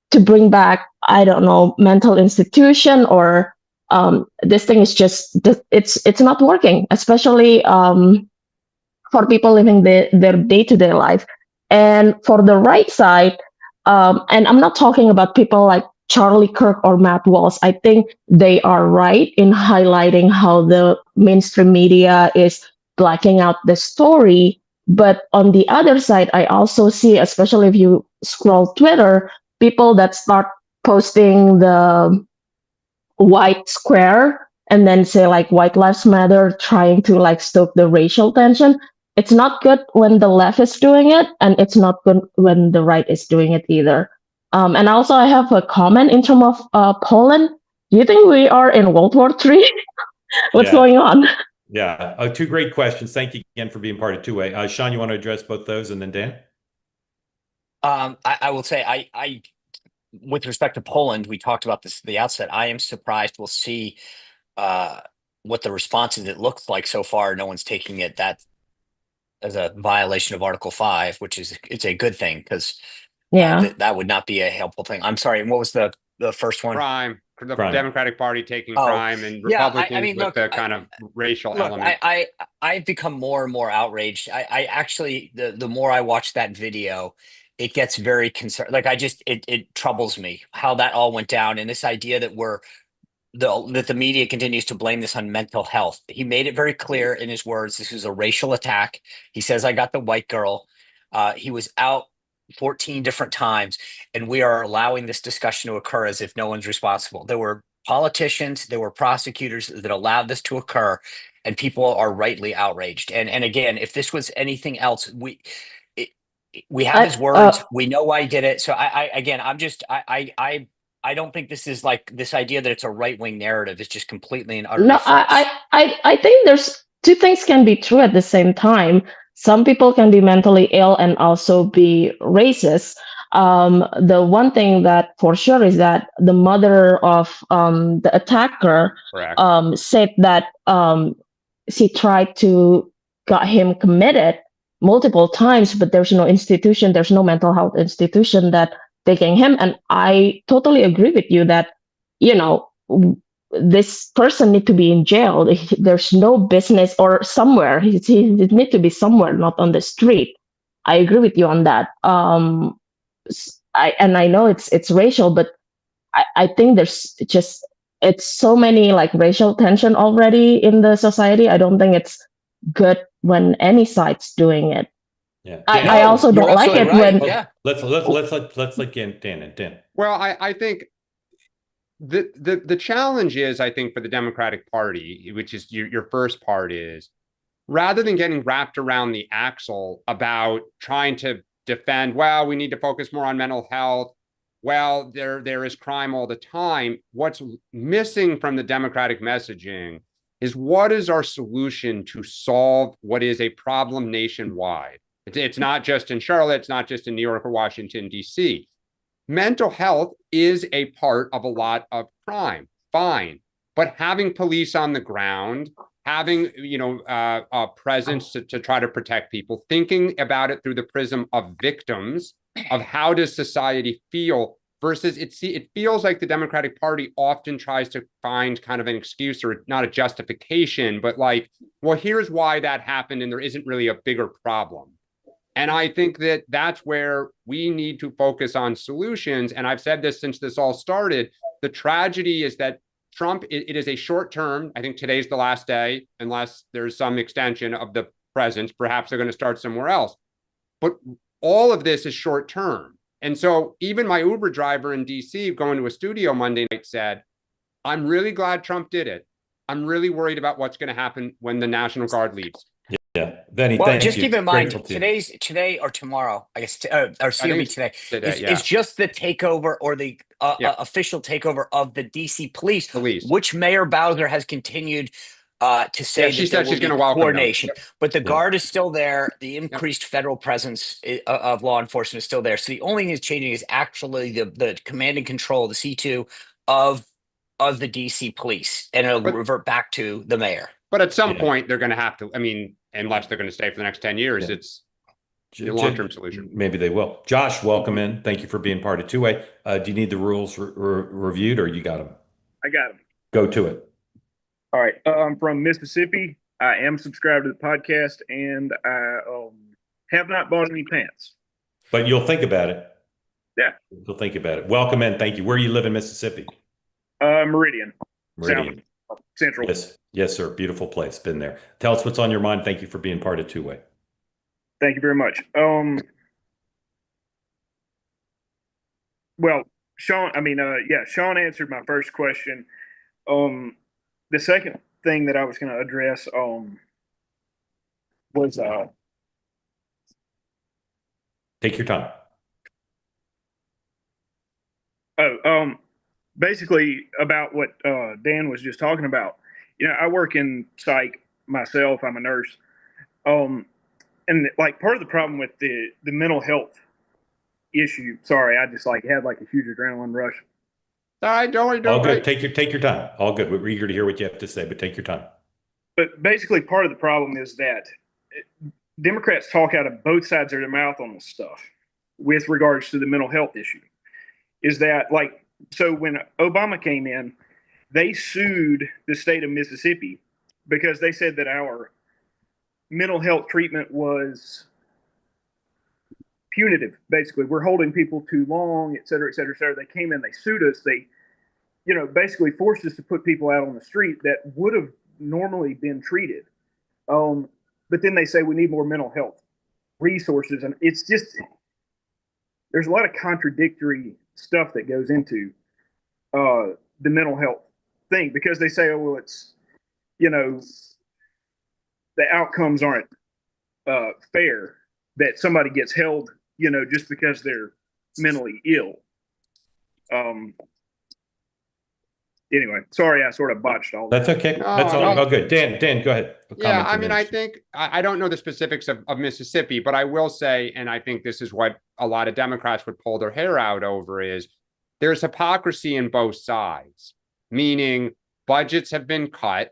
[SPEAKER 7] to bring back, I don't know, mental institution, or this thing is just, it's not working, especially for people living their day-to-day life. And for the right side, and I'm not talking about people like Charlie Kirk or Matt Walsh. I think they are right in highlighting how the mainstream media is blacking out the story. But on the other side, I also see, especially if you scroll Twitter, people that start posting the white square and then say like White Lives Matter, trying to like stoke the racial tension. It's not good when the left is doing it, and it's not good when the right is doing it either. And also, I have a comment in terms of Poland. Do you think we are in World War III? What's going on?
[SPEAKER 1] Yeah. Two great questions. Thank you again for being part of Two Way. Sean, you want to address both those, and then Dan?
[SPEAKER 2] I will say, I with respect to Poland, we talked about this at the outset. I am surprised. We'll see what the response is. It looks like so far no one's taking it that as a violation of Article 5, which is it's a good thing, because that would not be a helpful thing. I'm sorry. And what was the first one?
[SPEAKER 3] Crime. The Democratic Party taking crime, and Republicans with the kind of racial element.
[SPEAKER 2] I've become more and more outraged. I actually, the more I watch that video, it gets very concerned. Like it troubles me how that all went down, and this idea that that the media continues to blame this on mental health. He made it very clear in his words, this is a racial attack. He says, I got the white girl. He was out 14 different times, and we are allowing this discussion to occur as if no one's responsible. There were politicians, there were prosecutors that allowed this to occur, and people are rightly outraged. And again, if this was anything else, we have his words. We know why he did it. So I don't think this is like this idea that it's a right-wing narrative is just completely and utterly false.
[SPEAKER 7] I think there's two things can be true at the same time. Some people can be mentally ill and also be racist. The one thing that for sure is that the mother of the attacker said that she tried to got him committed multiple times, but there's no institution, there's no mental health institution that taking him. And I totally agree with you that, this person need to be in jail. There's no business or somewhere. He need to be somewhere, not on the street. I agree with you on that. I know it's racial, but I think there's just, it's so many like racial tension already in the society. I don't think it's good when any side's doing it.
[SPEAKER 1] Yeah.
[SPEAKER 7] I also don't like it when.
[SPEAKER 1] Yeah. Let's let Dan.
[SPEAKER 3] Well, I think the challenge is, I think, for the Democratic Party, which is your first part, is rather than getting wrapped around the axle about trying to defend, well, we need to focus more on mental health. Well, there is crime all the time. What's missing from the Democratic messaging is what is our solution to solve what is a problem nationwide. It's not just in Charlotte, it's not just in New York or Washington, D.C. Mental health is a part of a lot of crime, fine. But having police on the ground, having a presence to try to protect people, thinking about it through the prism of victims, of how does society feel versus it feels like the Democratic Party often tries to find kind of an excuse or not a justification, but like, well, here's why that happened and there isn't really a bigger problem. And I think that that's where we need to focus on solutions. And I've said this since this all started. The tragedy is that Trump, it is a short term. I think today's the last day, unless there's some extension of the presence. Perhaps they're going to start somewhere else. But all of this is short term. And so even my Uber driver in DC going to a studio Monday night said, I'm really glad Trump did it. I'm really worried about what's going to happen when the National Guard leaves.
[SPEAKER 1] Yeah, Benny,
[SPEAKER 2] well,
[SPEAKER 1] thank
[SPEAKER 2] just
[SPEAKER 1] you.
[SPEAKER 2] keep in mind,
[SPEAKER 1] Grateful to you.
[SPEAKER 2] today or tomorrow, I guess, or COB today,
[SPEAKER 3] yeah.
[SPEAKER 2] is just the takeover or the official takeover of the DC police, which Mayor Bowser has continued to say
[SPEAKER 3] she said she's going to welcome
[SPEAKER 2] coordination.
[SPEAKER 3] them.
[SPEAKER 2] But the Guard is still there. The increased federal presence of law enforcement is still there. So the only thing that's changing is actually the command and control, the C2 of the DC police, and it'll revert back to the mayor.
[SPEAKER 3] But at some point, they're going to have to, I mean, unless they're going to stay for the next 10 years, it's a long-term solution.
[SPEAKER 1] Maybe they will. Josh, welcome in. Thank you for being part of Two-Way. Do you need the rules reviewed, or you got them?
[SPEAKER 8] I got them.
[SPEAKER 1] Go to it.
[SPEAKER 8] All right. I'm from Mississippi. I am subscribed to the podcast, and I have not bought any pants.
[SPEAKER 1] But you'll think about it.
[SPEAKER 8] Yeah.
[SPEAKER 1] You'll think about it. Welcome in. Thank you. Where you live in Mississippi?
[SPEAKER 8] Meridian.
[SPEAKER 1] Meridian.
[SPEAKER 8] South Central.
[SPEAKER 1] Yes, sir. Beautiful place. Been there. Tell us what's on your mind. Thank you for being part of Two-Way.
[SPEAKER 8] Thank you very much. Well, Sean answered my first question. The second thing that I was going to address was
[SPEAKER 1] take your time.
[SPEAKER 8] Basically about what Dan was just talking about. You know, I work in psych myself. I'm a nurse. And like part of the problem with the mental health issue. Sorry, I just had a huge adrenaline rush.
[SPEAKER 3] All right, don't worry.
[SPEAKER 1] All good. Take your time. All good. We're eager to hear what you have to say, but take your time.
[SPEAKER 8] But basically, part of the problem is that Democrats talk out of both sides of their mouth on this stuff with regards to the mental health issue. Is that so when Obama came in, they sued the state of Mississippi because they said that our mental health treatment was punitive. Basically, we're holding people too long, et cetera, et cetera, et cetera. They came in, they sued us. They, basically forced us to put people out on the street that would have normally been treated. But then they say we need more mental health resources. And it's just, there's a lot of contradictory stuff that goes into the mental health thing because they say, oh, well, it's, the outcomes aren't fair, that somebody gets held, just because they're mentally ill. Anyway, sorry, I sort of botched all that.
[SPEAKER 1] That's okay. That's all good. Dan, go ahead.
[SPEAKER 3] Yeah, I mean, I think I don't know the specifics of Mississippi, but I will say, and I think this is what a lot of Democrats would pull their hair out over, is there's hypocrisy in both sides, meaning budgets have been cut,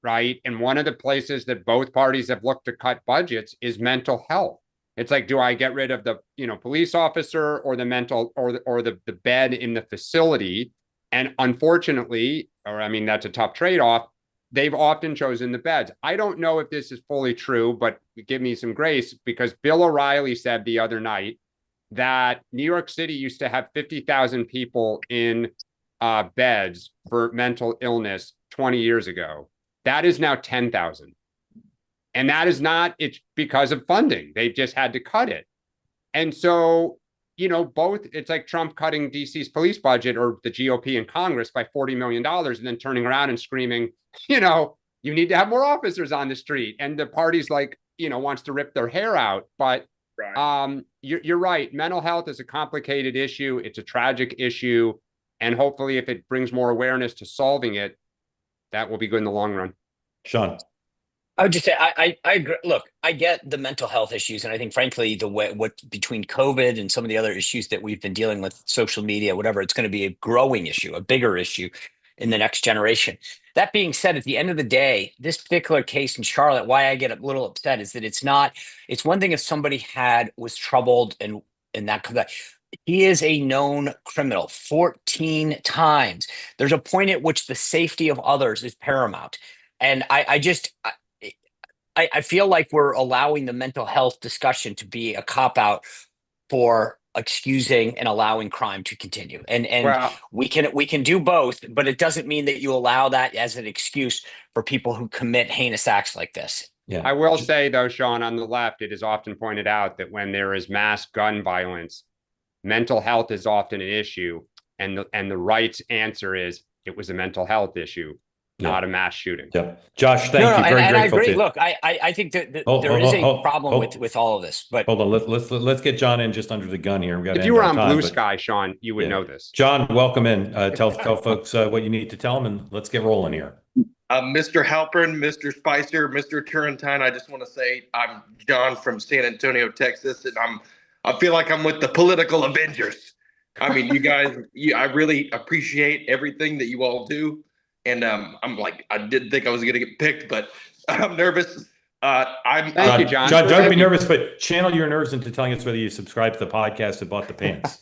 [SPEAKER 3] right? And one of the places that both parties have looked to cut budgets is mental health. It's like, do I get rid of the, police officer or the mental or the bed in the facility? And unfortunately, that's a tough trade-off. They've often chosen the beds. I don't know if this is fully true, but give me some grace, because Bill O'Reilly said the other night that New York City used to have 50,000 people in beds for mental illness 20 years ago. That is now 10,000. And that is not, it's because of funding. They've just had to cut it. And so, both, it's like Trump cutting DC's police budget, or the GOP in Congress, by $40 million, and then turning around and screaming, you need to have more officers on the street. And the party's wants to rip their hair out. But you're right. Mental health is a complicated issue. It's a tragic issue. And hopefully if it brings more awareness to solving it, that will be good in the long run.
[SPEAKER 1] Sean.
[SPEAKER 2] I would just say I agree. Look, I get the mental health issues, and I think, frankly, what between COVID and some of the other issues that we've been dealing with, social media, whatever, it's going to be a growing issue, a bigger issue in the next generation. That being said, at the end of the day, this particular case in Charlotte, why I get a little upset is that it's one thing if somebody was troubled and that comes out. He is a known criminal 14 times. There's a point at which the safety of others is paramount. And I feel like we're allowing the mental health discussion to be a cop out for excusing and allowing crime to continue. And
[SPEAKER 3] Well,
[SPEAKER 2] we can do both, but it doesn't mean that you allow that as an excuse for people who commit heinous acts like this.
[SPEAKER 1] Yeah.
[SPEAKER 3] I will say, though, Sean, on the left, it is often pointed out that when there is mass gun violence, mental health is often an issue. And the right's answer is it was a mental health issue, not a mass shooting.
[SPEAKER 1] Yeah. Josh, thank you. Very
[SPEAKER 2] and I
[SPEAKER 1] grateful
[SPEAKER 2] agree.
[SPEAKER 1] to
[SPEAKER 2] Look, I think that there is a problem with all of this. But
[SPEAKER 1] hold on, let's get John in just under the gun here.
[SPEAKER 3] If you were on Blue Sky, Sean, you would know this.
[SPEAKER 1] John, welcome in. Tell folks what you need to tell them, and let's get rolling here.
[SPEAKER 9] Mr. Halperin, Mr. Spicer, Mr. Turrentine, I just want to say I'm John from San Antonio, Texas, and I feel like I'm with the political Avengers. I mean, you guys, I really appreciate everything that you all do. And I'm like, I didn't think I was going to get picked, but I'm nervous.
[SPEAKER 3] Thank you, John.
[SPEAKER 1] John, don't be nervous, but channel your nerves into telling us whether you subscribe to the podcast and bought the pants.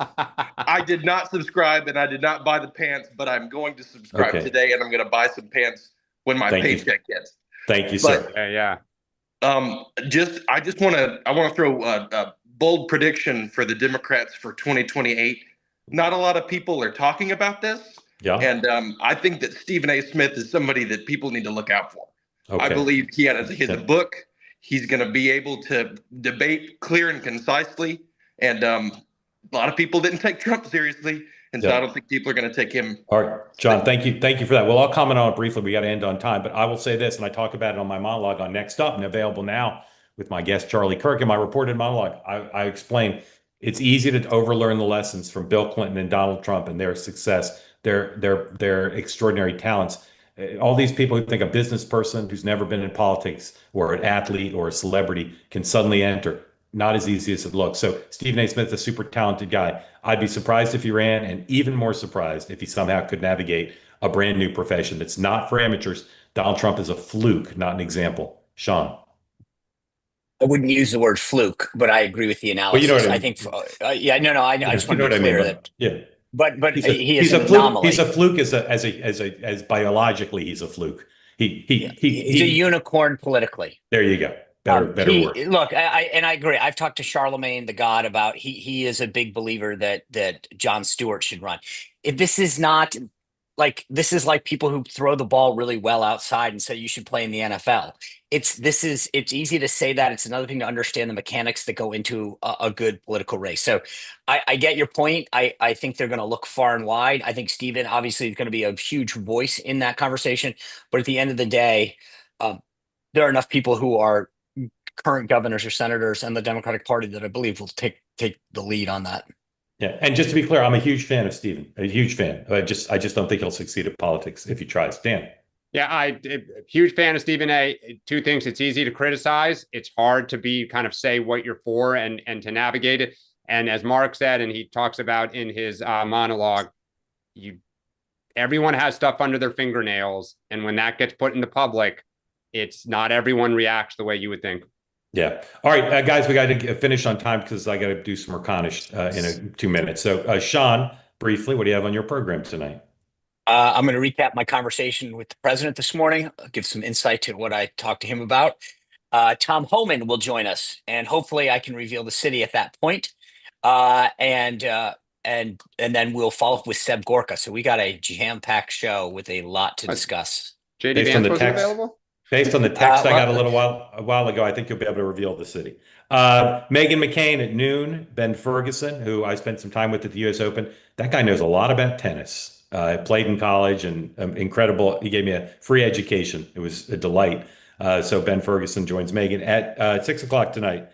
[SPEAKER 9] I did not subscribe and I did not buy the pants, but I'm going to subscribe today, and I'm going to buy some pants when my paycheck hits.
[SPEAKER 1] Thank you, sir.
[SPEAKER 3] Yeah.
[SPEAKER 9] I just want to throw a bold prediction for the Democrats for 2028. Not a lot of people are talking about this.
[SPEAKER 1] Yeah.
[SPEAKER 9] And I think that Stephen A. Smith is somebody that people need to look out for.
[SPEAKER 1] Okay.
[SPEAKER 9] I believe he has a book. He's going to be able to debate clear and concisely. And a lot of people didn't take Trump seriously. And so I don't think people are going to take him.
[SPEAKER 1] All right, John, thank you for that. Well, I'll comment on it briefly. We got to end on time, but I will say this, and I talk about it on my monologue on Next Up and available now with my guest, Charlie Kirk. In my reported monologue, I explain it's easy to overlearn the lessons from Bill Clinton and Donald Trump and their success, their extraordinary talents. All these people who think a business person who's never been in politics or an athlete or a celebrity can suddenly enter. Not as easy as it looks. So Stephen A. Smith, a super talented guy. I'd be surprised if he ran, and even more surprised if he somehow could navigate a brand new profession that's not for amateurs. Donald Trump is a fluke, not an example. Sean.
[SPEAKER 2] I wouldn't use the word fluke, but I agree with the analysis.
[SPEAKER 1] Well, you know what
[SPEAKER 2] I think, I just want to be clear that.
[SPEAKER 1] Yeah.
[SPEAKER 2] But he's
[SPEAKER 1] a
[SPEAKER 2] an
[SPEAKER 1] fluke.
[SPEAKER 2] anomaly.
[SPEAKER 1] He's a fluke as biologically he's a fluke. He's
[SPEAKER 2] a unicorn politically.
[SPEAKER 1] There you go. Better word.
[SPEAKER 2] Look, I agree. I've talked to Charlemagne the God about he is a big believer that Jon Stewart should run. If this is not this is like people who throw the ball really well outside and say you should play in the NFL. It's easy to say that. It's another thing to understand the mechanics that go into a good political race. So I get your point. I think they're going to look far and wide. I think Stephen obviously is going to be a huge voice in that conversation. But at the end of the day, there are enough people who are current governors or senators and the Democratic Party that I believe will take the lead on that.
[SPEAKER 1] Yeah, and just to be clear, I'm a huge fan of Stephen. A huge fan. I just don't think he'll succeed at politics if he tries. Dan.
[SPEAKER 3] Yeah, I'm a huge fan of Stephen A. Two things: it's easy to criticize. It's hard to be kind of say what you're for and to navigate it. And as Mark said, and he talks about in his monologue, everyone has stuff under their fingernails, and when that gets put in the public, it's not everyone reacts the way you would think.
[SPEAKER 1] Yeah. All right, guys, we got to finish on time because I got to do some Merconish in 2 minutes. So, Sean, briefly, what do you have on your program tonight?
[SPEAKER 2] I'm going to recap my conversation with the president this morning. I'll give some insight to what I talked to him about. Tom Homan will join us, and hopefully I can reveal the city at that point. And then we'll follow up with Seb Gorka. So we got a jam-packed show with a lot to discuss.
[SPEAKER 3] JD Vance was available?
[SPEAKER 1] Based on the text I got a while ago, I think you'll be able to reveal the city. Meghan McCain at noon. Ben Ferguson, who I spent some time with at the U.S. Open. That guy knows a lot about tennis. Played in college and incredible. He gave me a free education. It was a delight. So Ben Ferguson joins Meghan at 6 o'clock tonight.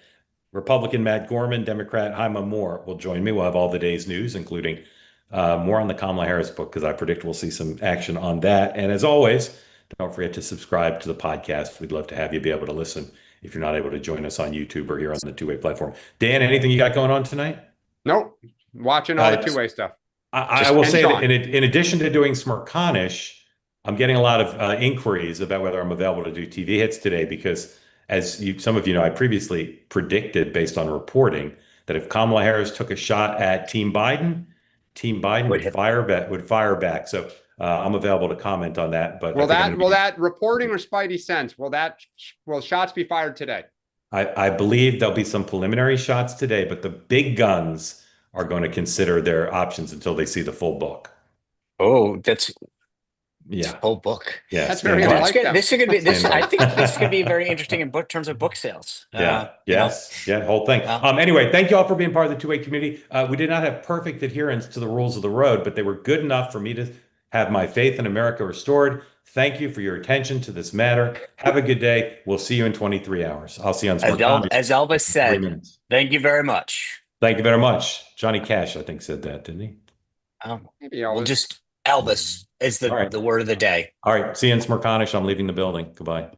[SPEAKER 1] Republican Matt Gorman, Democrat Haima Moore will join me. We'll have all the day's news, including more on the Kamala Harris book, because I predict we'll see some action on that. And as always, don't forget to subscribe to the podcast. We'd love to have you be able to listen if you're not able to join us on YouTube or here on the two-way platform. Dan, anything you got going on tonight?
[SPEAKER 3] Nope. Watching all the two-way stuff.
[SPEAKER 1] I will say that in addition to doing Smirconish, I'm getting a lot of inquiries about whether I'm available to do TV hits today because, as some of you know, I previously predicted based on reporting that if Kamala Harris took a shot at Team Biden would fire back. So I'm available to comment on that. But
[SPEAKER 3] will that reporting or Spidey sense? Will shots be fired today?
[SPEAKER 1] I believe there'll be some preliminary shots today, but the big guns are going to consider their options until they see the full book.
[SPEAKER 2] Oh, that's full book.
[SPEAKER 1] Yeah,
[SPEAKER 3] that's very unlike them.
[SPEAKER 2] This could be this. I think this could be very interesting in terms of book sales.
[SPEAKER 1] Whole thing. Anyway, thank you all for being part of the two-way community. We did not have perfect adherence to the rules of the road, but they were good enough for me to have my faith in America restored. Thank you for your attention to this matter. Have a good day. We'll see you in 23 hours. I'll see you on
[SPEAKER 2] as Elvis said. Thank you very much.
[SPEAKER 1] Thank you very much. Johnny Cash, I think, said that, didn't he?
[SPEAKER 3] Maybe Elvis.
[SPEAKER 2] Well, just Elvis is the word of the day.
[SPEAKER 1] All right. See you in Smirconish. I'm leaving the building. Goodbye.